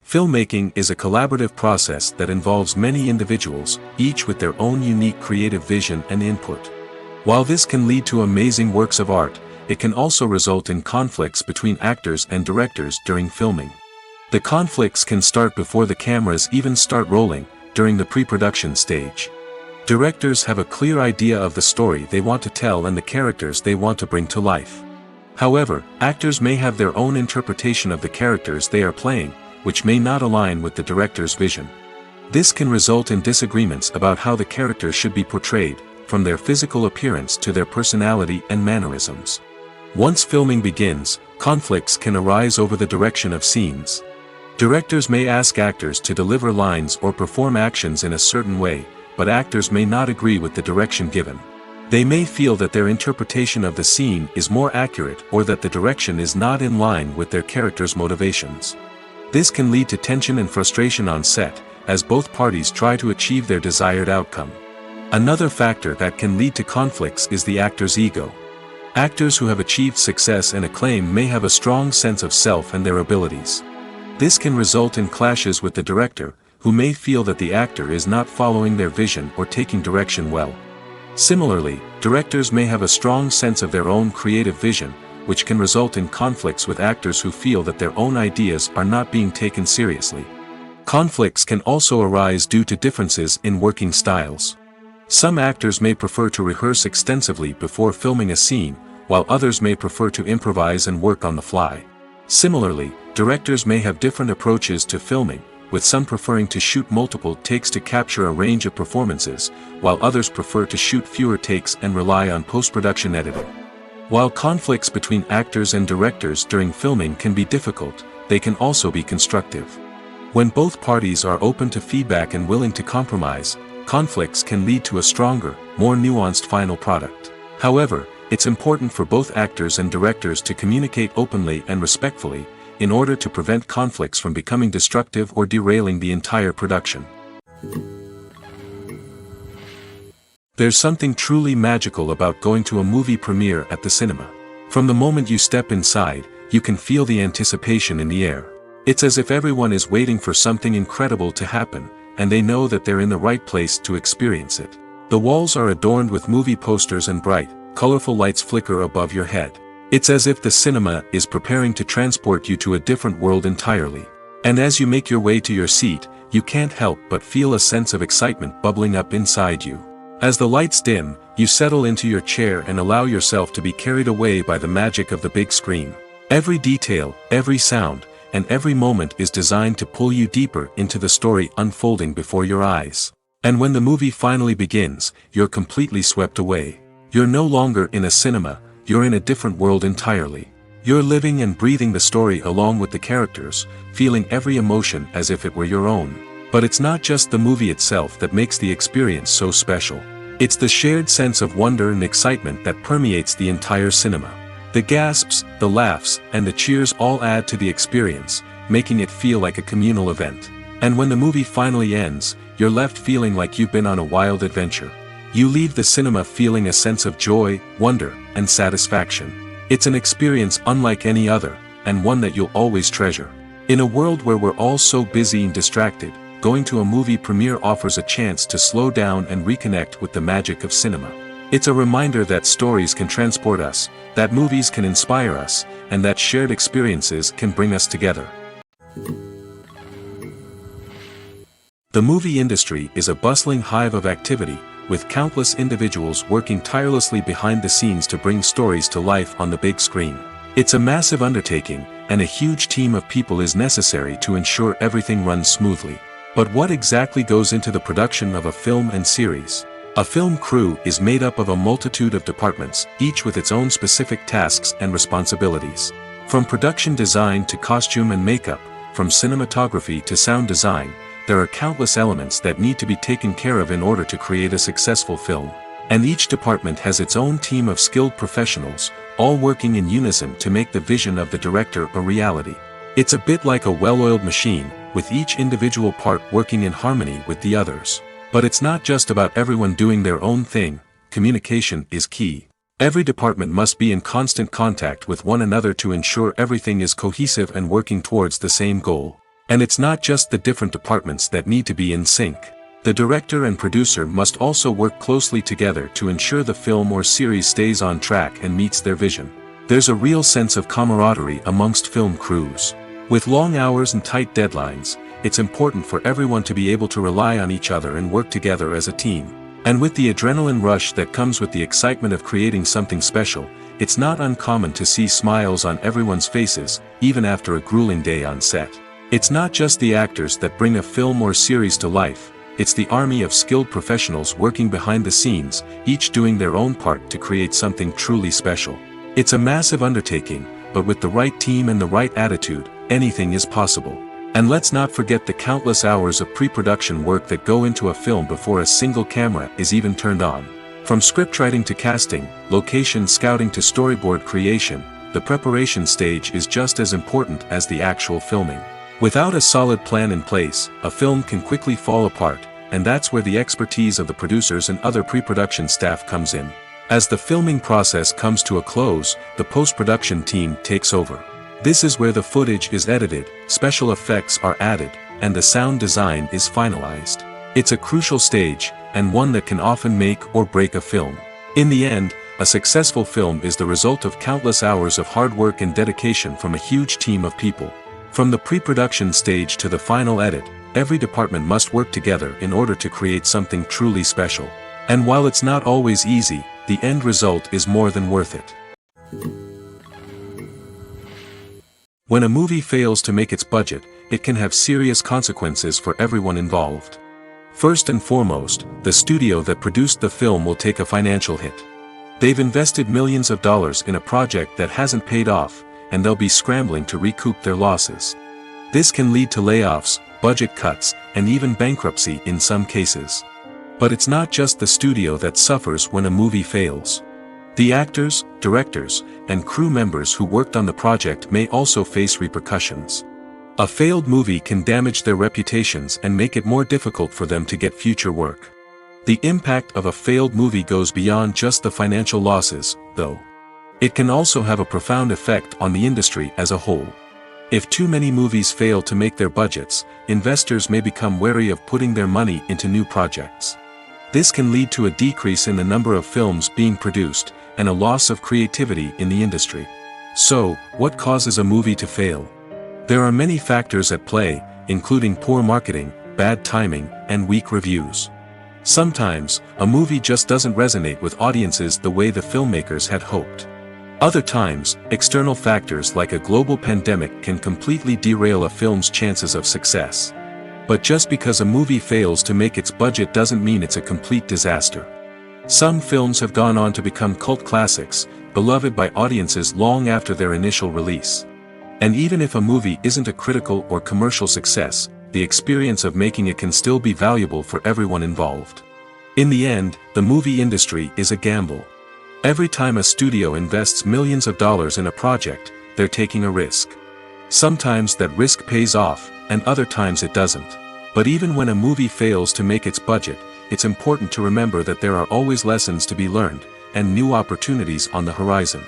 Filmmaking is a collaborative process that involves many individuals, each with their own unique creative vision and input. While this can lead to amazing works of art, it can also result in conflicts between actors and directors during filming. The conflicts can start before the cameras even start rolling, during the pre-production stage. Directors have a clear idea of the story they want to tell and the characters they want to bring to life. However, actors may have their own interpretation of the characters they are playing, which may not align with the director's vision. This can result in disagreements about how the characters should be portrayed, from their physical appearance to their personality and mannerisms. Once filming begins, conflicts can arise over the direction of scenes. Directors may ask actors to deliver lines or perform actions in a certain way, but actors may not agree with the direction given. They may feel that their interpretation of the scene is more accurate or that the direction is not in line with their character's motivations. This can lead to tension and frustration on set, as both parties try to achieve their desired outcome. Another factor that can lead to conflicts is the actor's ego. Actors who have achieved success and acclaim may have a strong sense of self and their abilities. This can result in clashes with the director, who may feel that the actor is not following their vision or taking direction well. Similarly, directors may have a strong sense of their own creative vision, which can result in conflicts with actors who feel that their own ideas are not being taken seriously. Conflicts can also arise due to differences in working styles. Some actors may prefer to rehearse extensively before filming a scene, while others may prefer to improvise and work on the fly. Similarly, directors may have different approaches to filming, with some preferring to shoot multiple takes to capture a range of performances, while others prefer to shoot fewer takes and rely on post-production editing. While conflicts between actors and directors during filming can be difficult, they can also be constructive. When both parties are open to feedback and willing to compromise, conflicts can lead to a stronger, more nuanced final product. However, it's important for both actors and directors to communicate openly and respectfully, in order to prevent conflicts from becoming destructive or derailing the entire production. There's something truly magical about going to a movie premiere at the cinema. From the moment you step inside, you can feel the anticipation in the air. It's as if everyone is waiting for something incredible to happen, and they know that they're in the right place to experience it. The walls are adorned with movie posters and bright, colorful lights flicker above your head. It's as if the cinema is preparing to transport you to a different world entirely. And as you make your way to your seat, you can't help but feel a sense of excitement bubbling up inside you. As the lights dim, you settle into your chair and allow yourself to be carried away by the magic of the big screen. Every detail, every sound, and every moment is designed to pull you deeper into the story unfolding before your eyes. And when the movie finally begins, you're completely swept away. You're no longer in a cinema, you're in a different world entirely. You're living and breathing the story along with the characters, feeling every emotion as if it were your own. But it's not just the movie itself that makes the experience so special. It's the shared sense of wonder and excitement that permeates the entire cinema. The gasps, the laughs, and the cheers all add to the experience, making it feel like a communal event. And when the movie finally ends, you're left feeling like you've been on a wild adventure. You leave the cinema feeling a sense of joy, wonder, and satisfaction. It's an experience unlike any other, and one that you'll always treasure. In a world where we're all so busy and distracted, going to a movie premiere offers a chance to slow down and reconnect with the magic of cinema. It's a reminder that stories can transport us, that movies can inspire us, and that shared experiences can bring us together. The movie industry is a bustling hive of activity, with countless individuals working tirelessly behind the scenes to bring stories to life on the big screen. It's a massive undertaking, and a huge team of people is necessary to ensure everything runs smoothly. But what exactly goes into the production of a film and series? A film crew is made up of a multitude of departments, each with its own specific tasks and responsibilities. From production design to costume and makeup, from cinematography to sound design, there are countless elements that need to be taken care of in order to create a successful film. And each department has its own team of skilled professionals, all working in unison to make the vision of the director a reality. It's a bit like a well-oiled machine, with each individual part working in harmony with the others. But it's not just about everyone doing their own thing, communication is key. Every department must be in constant contact with one another to ensure everything is cohesive and working towards the same goal. And it's not just the different departments that need to be in sync. The director and producer must also work closely together to ensure the film or series stays on track and meets their vision. There's a real sense of camaraderie amongst film crews. With long hours and tight deadlines, it's important for everyone to be able to rely on each other and work together as a team. And with the adrenaline rush that comes with the excitement of creating something special, it's not uncommon to see smiles on everyone's faces, even after a grueling day on set. It's not just the actors that bring a film or series to life, it's the army of skilled professionals working behind the scenes, each doing their own part to create something truly special. It's a massive undertaking, but with the right team and the right attitude, anything is possible. And let's not forget the countless hours of pre-production work that go into a film before a single camera is even turned on. From scriptwriting to casting, location scouting to storyboard creation, the preparation stage is just as important as the actual filming. Without a solid plan in place, a film can quickly fall apart, and that's where the expertise of the producers and other pre-production staff comes in. As the filming process comes to a close, the post-production team takes over. This is where the footage is edited, special effects are added, and the sound design is finalized. It's a crucial stage, and one that can often make or break a film. In the end, a successful film is the result of countless hours of hard work and dedication from a huge team of people. From the pre-production stage to the final edit, every department must work together in order to create something truly special. And while it's not always easy, the end result is more than worth it. When a movie fails to make its budget, it can have serious consequences for everyone involved. First and foremost, the studio that produced the film will take a financial hit. They've invested millions of dollars in a project that hasn't paid off, and they'll be scrambling to recoup their losses. This can lead to layoffs, budget cuts, and even bankruptcy in some cases. But it's not just the studio that suffers when a movie fails. The actors, directors, and crew members who worked on the project may also face repercussions. A failed movie can damage their reputations and make it more difficult for them to get future work. The impact of a failed movie goes beyond just the financial losses, though. It can also have a profound effect on the industry as a whole. If too many movies fail to make their budgets, investors may become wary of putting their money into new projects. This can lead to a decrease in the number of films being produced, and a loss of creativity in the industry. So, what causes a movie to fail? There are many factors at play, including poor marketing, bad timing, and weak reviews. Sometimes, a movie just doesn't resonate with audiences the way the filmmakers had hoped. Other times, external factors like a global pandemic can completely derail a film's chances of success. But just because a movie fails to make its budget doesn't mean it's a complete disaster. Some films have gone on to become cult classics, beloved by audiences long after their initial release. And even if a movie isn't a critical or commercial success, the experience of making it can still be valuable for everyone involved. In the end, the movie industry is a gamble. Every time a studio invests millions of dollars in a project, they're taking a risk. Sometimes that risk pays off, and other times it doesn't. But even when a movie fails to make its budget, it's important to remember that there are always lessons to be learned, and new opportunities on the horizon.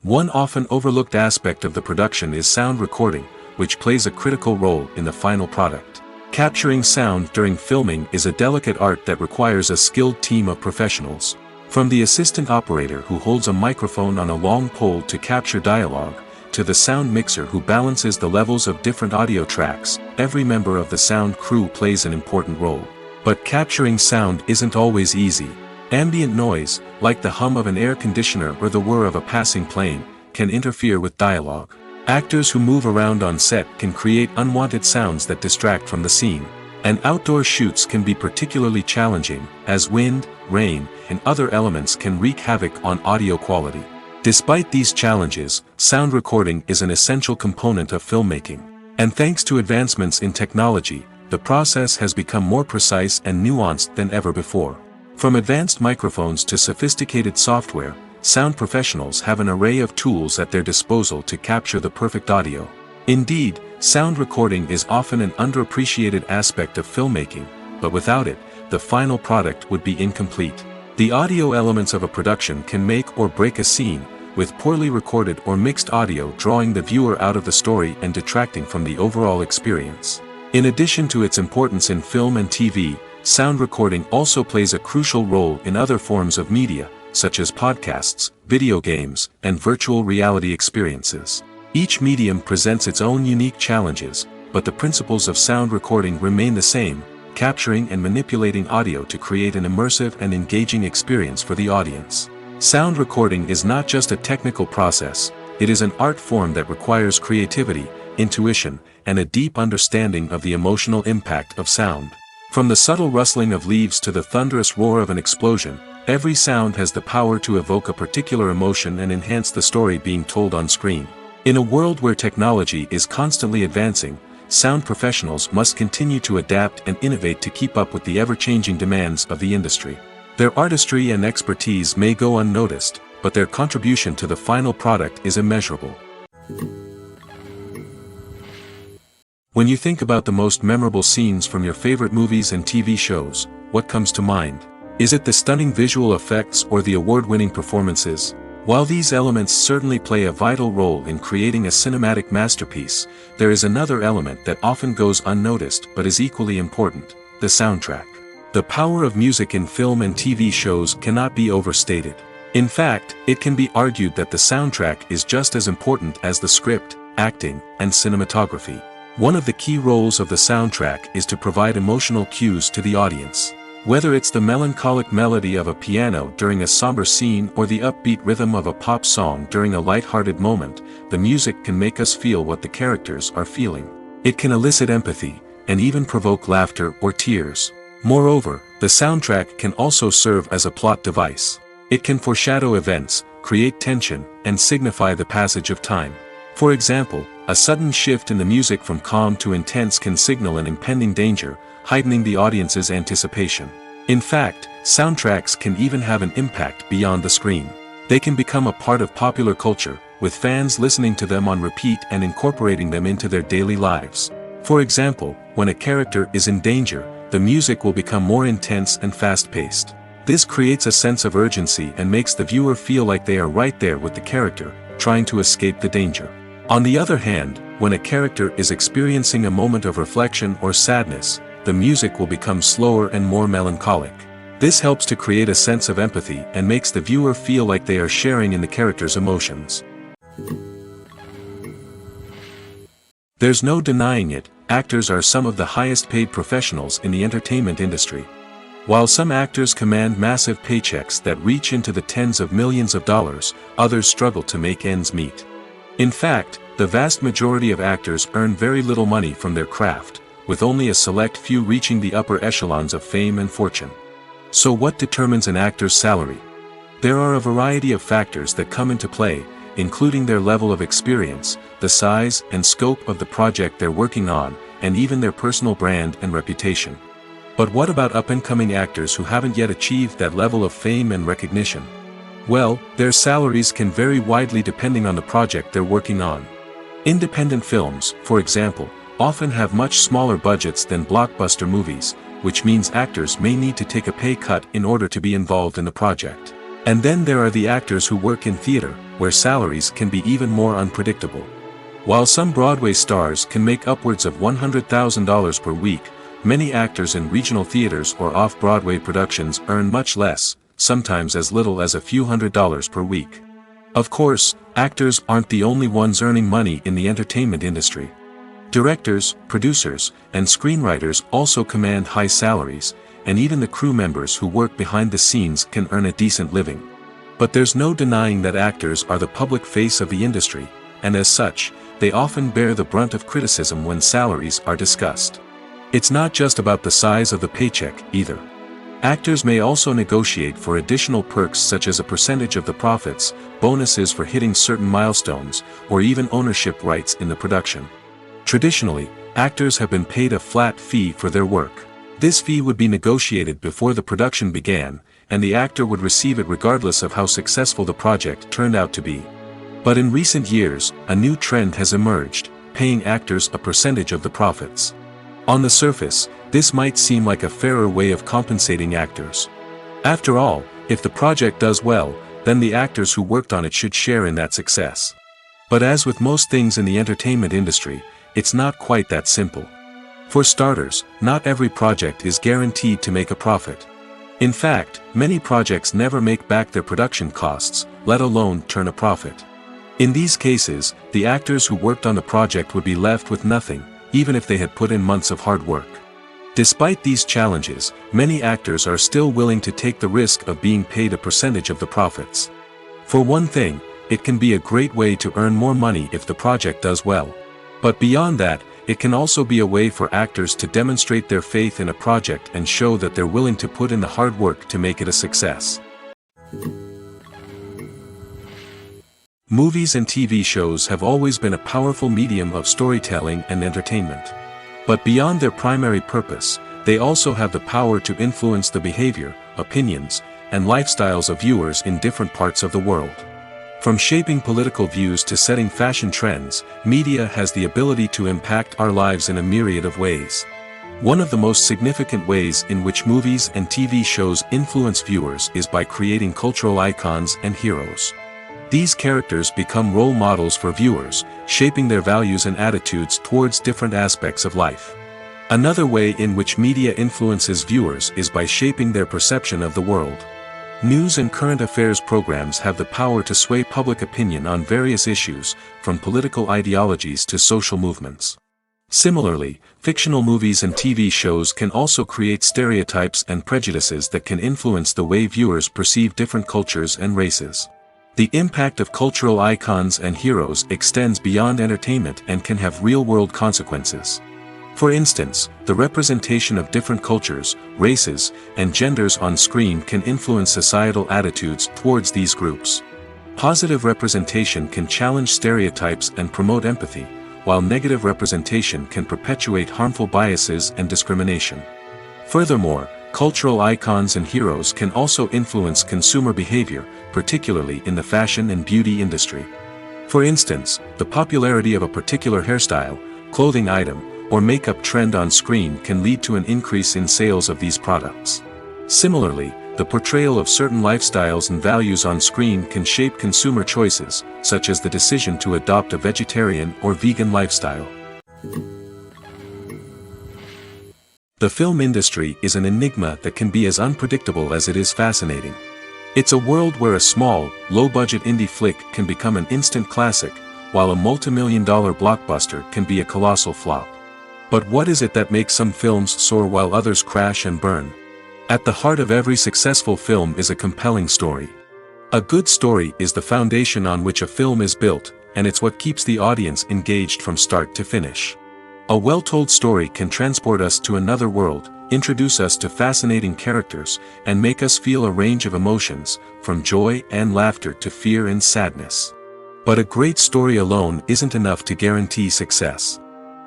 One often overlooked aspect of the production is sound recording, which plays a critical role in the final product. Capturing sound during filming is a delicate art that requires a skilled team of professionals. From the assistant operator who holds a microphone on a long pole to capture dialogue, to the sound mixer who balances the levels of different audio tracks, every member of the sound crew plays an important role. But capturing sound isn't always easy. Ambient noise, like the hum of an air conditioner or the whir of a passing plane, can interfere with dialogue. Actors who move around on set can create unwanted sounds that distract from the scene. And outdoor shoots can be particularly challenging, as wind, rain, and other elements can wreak havoc on audio quality. Despite these challenges, sound recording is an essential component of filmmaking. And thanks to advancements in technology, the process has become more precise and nuanced than ever before. From advanced microphones to sophisticated software, sound professionals have an array of tools at their disposal to capture the perfect audio. Indeed, sound recording is often an underappreciated aspect of filmmaking, but without it, the final product would be incomplete. The audio elements of a production can make or break a scene, with poorly recorded or mixed audio drawing the viewer out of the story and detracting from the overall experience. In addition to its importance in film and TV, sound recording also plays a crucial role in other forms of media, such as podcasts, video games, and virtual reality experiences. Each medium presents its own unique challenges, but the principles of sound recording remain the same, capturing and manipulating audio to create an immersive and engaging experience for the audience. Sound recording is not just a technical process, it is an art form that requires creativity, intuition, and a deep understanding of the emotional impact of sound. From the subtle rustling of leaves to the thunderous roar of an explosion, every sound has the power to evoke a particular emotion and enhance the story being told on screen. In a world where technology is constantly advancing, sound professionals must continue to adapt and innovate to keep up with the ever-changing demands of the industry. Their artistry and expertise may go unnoticed, but their contribution to the final product is immeasurable. When you think about the most memorable scenes from your favorite movies and TV shows, what comes to mind? Is it the stunning visual effects or the award-winning performances? While these elements certainly play a vital role in creating a cinematic masterpiece, there is another element that often goes unnoticed but is equally important: the soundtrack. The power of music in film and TV shows cannot be overstated. In fact, it can be argued that the soundtrack is just as important as the script, acting, and cinematography. One of the key roles of the soundtrack is to provide emotional cues to the audience. Whether it's the melancholic melody of a piano during a somber scene or the upbeat rhythm of a pop song during a light-hearted moment, the music can make us feel what the characters are feeling. It can elicit empathy, and even provoke laughter or tears. Moreover, the soundtrack can also serve as a plot device. It can foreshadow events, create tension, and signify the passage of time. For example, a sudden shift in the music from calm to intense can signal an impending danger, heightening the audience's anticipation. In fact, soundtracks can even have an impact beyond the screen. They can become a part of popular culture, with fans listening to them on repeat and incorporating them into their daily lives. For example, when a character is in danger, the music will become more intense and fast-paced. This creates a sense of urgency and makes the viewer feel like they are right there with the character, trying to escape the danger. On the other hand, when a character is experiencing a moment of reflection or sadness, the music will become slower and more melancholic. This helps to create a sense of empathy and makes the viewer feel like they are sharing in the character's emotions. There's no denying it, actors are some of the highest paid professionals in the entertainment industry. While some actors command massive paychecks that reach into the tens of millions of dollars, others struggle to make ends meet. In fact, the vast majority of actors earn very little money from their craft, with only a select few reaching the upper echelons of fame and fortune. So what determines an actor's salary? There are a variety of factors that come into play, including their level of experience, the size and scope of the project they're working on, and even their personal brand and reputation. But what about up-and-coming actors who haven't yet achieved that level of fame and recognition? Well, their salaries can vary widely depending on the project they're working on. Independent films, for example, often have much smaller budgets than blockbuster movies, which means actors may need to take a pay cut in order to be involved in the project. And then there are the actors who work in theater, where salaries can be even more unpredictable. While some Broadway stars can make upwards of $100,000 per week, many actors in regional theaters or off-Broadway productions earn much less, sometimes as little as a few $100s per week. Of course, actors aren't the only ones earning money in the entertainment industry. Directors, producers, and screenwriters also command high salaries, and even the crew members who work behind the scenes can earn a decent living. But there's no denying that actors are the public face of the industry, and as such, they often bear the brunt of criticism when salaries are discussed. It's not just about the size of the paycheck, either. Actors may also negotiate for additional perks such as a percentage of the profits, bonuses for hitting certain milestones, or even ownership rights in the production. Traditionally, actors have been paid a flat fee for their work. This fee would be negotiated before the production began, and the actor would receive it regardless of how successful the project turned out to be. But in recent years, a new trend has emerged, paying actors a percentage of the profits. On the surface, this might seem like a fairer way of compensating actors. After all, if the project does well, then the actors who worked on it should share in that success. But as with most things in the entertainment industry, it's not quite that simple. For starters, not every project is guaranteed to make a profit. In fact, many projects never make back their production costs, let alone turn a profit. In these cases, the actors who worked on the project would be left with nothing, even if they had put in months of hard work. Despite these challenges, many actors are still willing to take the risk of being paid a percentage of the profits. For one thing, it can be a great way to earn more money if the project does well. But beyond that, it can also be a way for actors to demonstrate their faith in a project and show that they're willing to put in the hard work to make it a success. Movies and TV shows have always been a powerful medium of storytelling and entertainment. But beyond their primary purpose, they also have the power to influence the behavior, opinions, and lifestyles of viewers in different parts of the world. From shaping political views to setting fashion trends, media has the ability to impact our lives in a myriad of ways. One of the most significant ways in which movies and TV shows influence viewers is by creating cultural icons and heroes. These characters become role models for viewers, shaping their values and attitudes towards different aspects of life. Another way in which media influences viewers is by shaping their perception of the world. News and current affairs programs have the power to sway public opinion on various issues, from political ideologies to social movements. Similarly, fictional movies and TV shows can also create stereotypes and prejudices that can influence the way viewers perceive different cultures and races. The impact of cultural icons and heroes extends beyond entertainment and can have real-world consequences. For instance, the representation of different cultures, races, and genders on screen can influence societal attitudes towards these groups. Positive representation can challenge stereotypes and promote empathy, while negative representation can perpetuate harmful biases and discrimination. Furthermore, cultural icons and heroes can also influence consumer behavior, particularly in the fashion and beauty industry. For instance, the popularity of a particular hairstyle, clothing item, or makeup trend on screen can lead to an increase in sales of these products. Similarly, the portrayal of certain lifestyles and values on screen can shape consumer choices, such as the decision to adopt a vegetarian or vegan lifestyle. The film industry is an enigma that can be as unpredictable as it is fascinating. It's a world where a small, low-budget indie flick can become an instant classic, while a multi-million-dollar blockbuster can be a colossal flop. But what is it that makes some films soar while others crash and burn? At the heart of every successful film is a compelling story. A good story is the foundation on which a film is built, and it's what keeps the audience engaged from start to finish. A well-told story can transport us to another world, introduce us to fascinating characters, and make us feel a range of emotions, from joy and laughter to fear and sadness. But a great story alone isn't enough to guarantee success.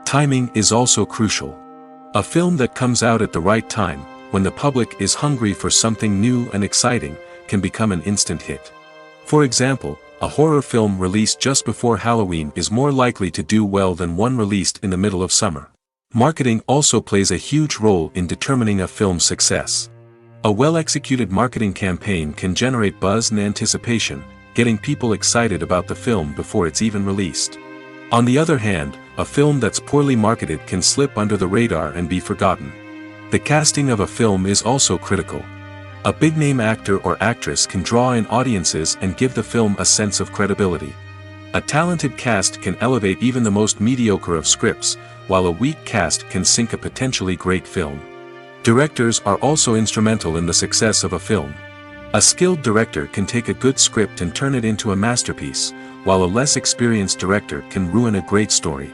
Timing is also crucial. A film that comes out at the right time, when the public is hungry for something new and exciting, can become an instant hit. For example, a horror film released just before Halloween is more likely to do well than one released in the middle of summer. Marketing also plays a huge role in determining a film's success. A well-executed marketing campaign can generate buzz and anticipation, getting people excited about the film before it's even released. On the other hand, a film that's poorly marketed can slip under the radar and be forgotten. The casting of a film is also critical. A big-name actor or actress can draw in audiences and give the film a sense of credibility. A talented cast can elevate even the most mediocre of scripts, while a weak cast can sink a potentially great film. Directors are also instrumental in the success of a film. A skilled director can take a good script and turn it into a masterpiece, while a less experienced director can ruin a great story.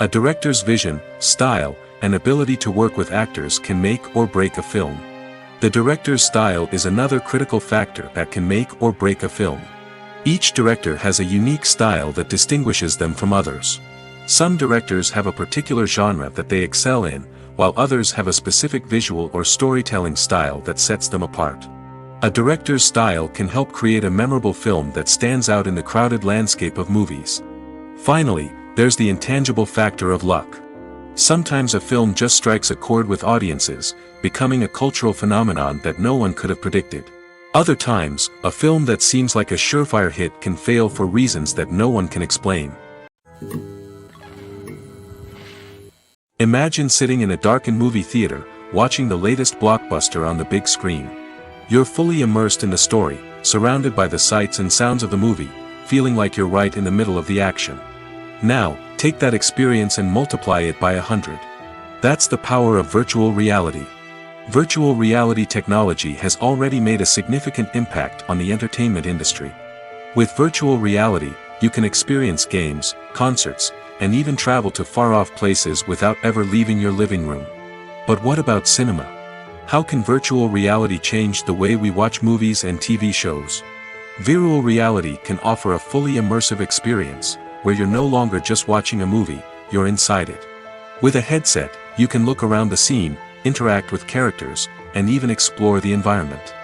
A director's vision, style, and ability to work with actors can make or break a film. The director's style is another critical factor that can make or break a film. Each director has a unique style that distinguishes them from others. Some directors have a particular genre that they excel in, while others have a specific visual or storytelling style that sets them apart. A director's style can help create a memorable film that stands out in the crowded landscape of movies. Finally, there's the intangible factor of luck. Sometimes a film just strikes a chord with audiences, becoming a cultural phenomenon that no one could have predicted. Other times, a film that seems like a surefire hit can fail for reasons that no one can explain. Imagine sitting in a darkened movie theater, watching the latest blockbuster on the big screen. You're fully immersed in the story, surrounded by the sights and sounds of the movie, feeling like you're right in the middle of the action. Now, take that experience and multiply it by 100. That's the power of virtual reality. Virtual reality technology has already made a significant impact on the entertainment industry. With virtual reality, you can experience games, concerts, and even travel to far-off places without ever leaving your living room. But what about cinema? How can virtual reality change the way we watch movies and TV shows? Virtual reality can offer a fully immersive experience, where you're no longer just watching a movie, you're inside it. With a headset, you can look around the scene, interact with characters, and even explore the environment.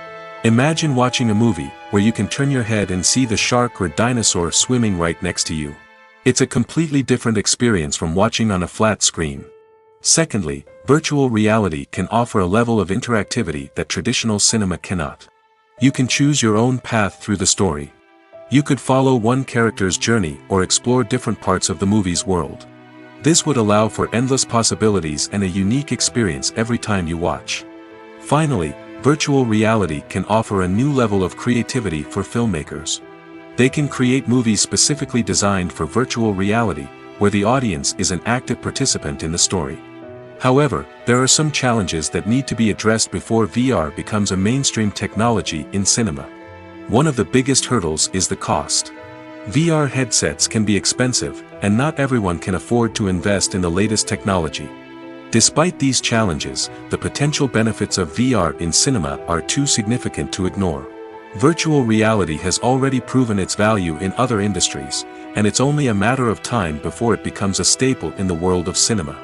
Imagine watching a movie, where you can turn your head and see the shark or dinosaur swimming right next to you. It's a completely different experience from watching on a flat screen. Secondly, virtual reality can offer a level of interactivity that traditional cinema cannot. You can choose your own path through the story. You could follow one character's journey or explore different parts of the movie's world. This would allow for endless possibilities and a unique experience every time you watch. Finally, virtual reality can offer a new level of creativity for filmmakers. They can create movies specifically designed for virtual reality, where the audience is an active participant in the story. However, there are some challenges that need to be addressed before VR becomes a mainstream technology in cinema. One of the biggest hurdles is the cost. VR headsets can be expensive, and not everyone can afford to invest in the latest technology. Despite these challenges, the potential benefits of VR in cinema are too significant to ignore. Virtual reality has already proven its value in other industries, and it's only a matter of time before it becomes a staple in the world of cinema.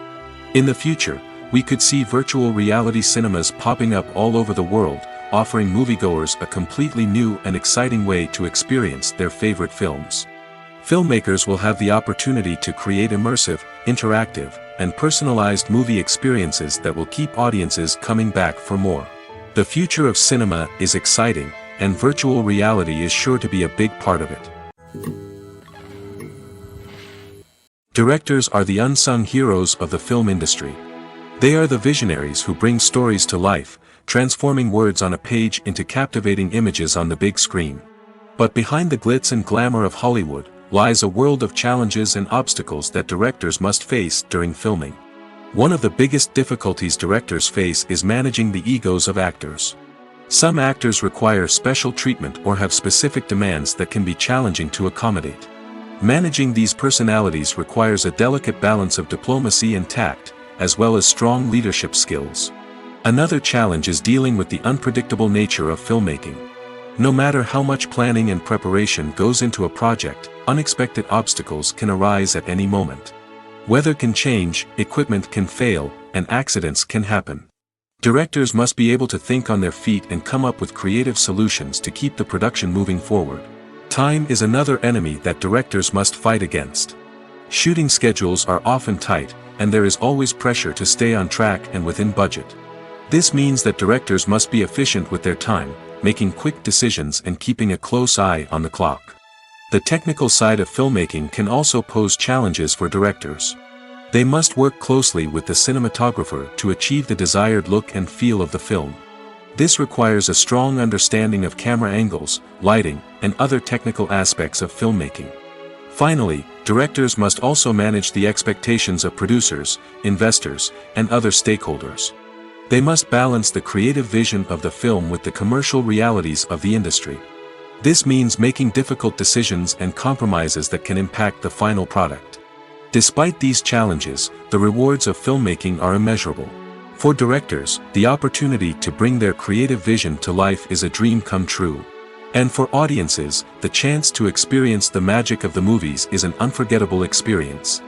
In the future, we could see virtual reality cinemas popping up all over the world, offering moviegoers a completely new and exciting way to experience their favorite films. Filmmakers will have the opportunity to create immersive, interactive, and personalized movie experiences that will keep audiences coming back for more. The future of cinema is exciting, and virtual reality is sure to be a big part of it. Directors are the unsung heroes of the film industry. They are the visionaries who bring stories to life, transforming words on a page into captivating images on the big screen. But behind the glitz and glamour of Hollywood lies a world of challenges and obstacles that directors must face during filming. One of the biggest difficulties directors face is managing the egos of actors. Some actors require special treatment or have specific demands that can be challenging to accommodate. Managing these personalities requires a delicate balance of diplomacy and tact, as well as strong leadership skills. Another challenge is dealing with the unpredictable nature of filmmaking. No matter how much planning and preparation goes into a project, unexpected obstacles can arise at any moment. Weather can change, equipment can fail, and accidents can happen. Directors must be able to think on their feet and come up with creative solutions to keep the production moving forward. Time is another enemy that directors must fight against. Shooting schedules are often tight, and there is always pressure to stay on track and within budget. This means that directors must be efficient with their time, making quick decisions and keeping a close eye on the clock. The technical side of filmmaking can also pose challenges for directors. They must work closely with the cinematographer to achieve the desired look and feel of the film. This requires a strong understanding of camera angles, lighting, and other technical aspects of filmmaking. Finally, directors must also manage the expectations of producers, investors, and other stakeholders. They must balance the creative vision of the film with the commercial realities of the industry. This means making difficult decisions and compromises that can impact the final product. Despite these challenges, the rewards of filmmaking are immeasurable. For directors, the opportunity to bring their creative vision to life is a dream come true. And for audiences, the chance to experience the magic of the movies is an unforgettable experience.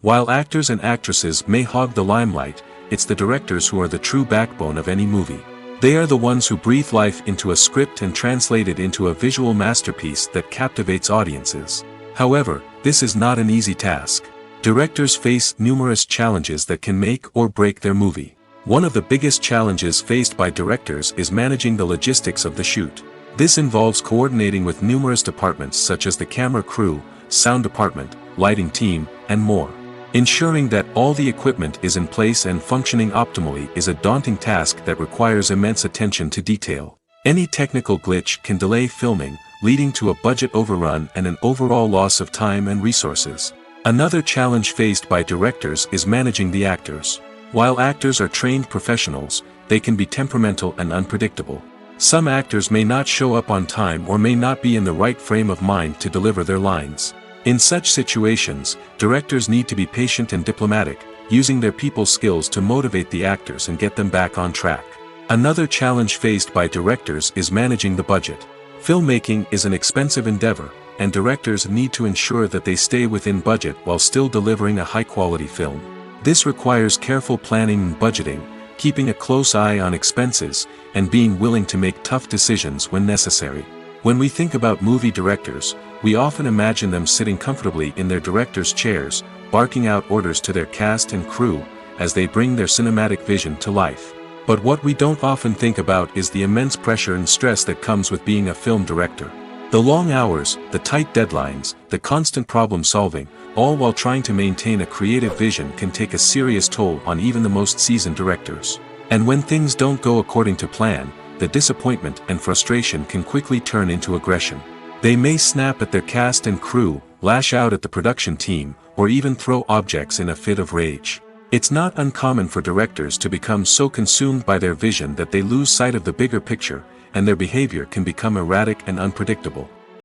While actors and actresses may hog the limelight, it's the directors who are the true backbone of any movie. They are the ones who breathe life into a script and translate it into a visual masterpiece that captivates audiences. However, this is not an easy task. Directors face numerous challenges that can make or break their movie. One of the biggest challenges faced by directors is managing the logistics of the shoot. This involves coordinating with numerous departments such as the camera crew, sound department, lighting team, and more. Ensuring that all the equipment is in place and functioning optimally is a daunting task that requires immense attention to detail. Any technical glitch can delay filming, leading to a budget overrun and an overall loss of time and resources. Another challenge faced by directors is managing the actors. While actors are trained professionals, they can be temperamental and unpredictable. Some actors may not show up on time or may not be in the right frame of mind to deliver their lines. In such situations, directors need to be patient and diplomatic, using their people skills to motivate the actors and get them back on track. Another challenge faced by directors is managing the budget. Filmmaking is an expensive endeavor, and directors need to ensure that they stay within budget while still delivering a high-quality film. This requires careful planning and budgeting, keeping a close eye on expenses, and being willing to make tough decisions when necessary. When we think about movie directors, we often imagine them sitting comfortably in their director's chairs, barking out orders to their cast and crew, as they bring their cinematic vision to life. But what we don't often think about is the immense pressure and stress that comes with being a film director. The long hours, the tight deadlines, the constant problem solving, all while trying to maintain a creative vision can take a serious toll on even the most seasoned directors. And when things don't go according to plan, the disappointment and frustration can quickly turn into aggression. They may snap at their cast and crew, lash out at the production team, or even throw objects in a fit of rage. It's not uncommon for directors to become so consumed by their vision that they lose sight of the bigger picture, and their behavior can become erratic and unpredictable.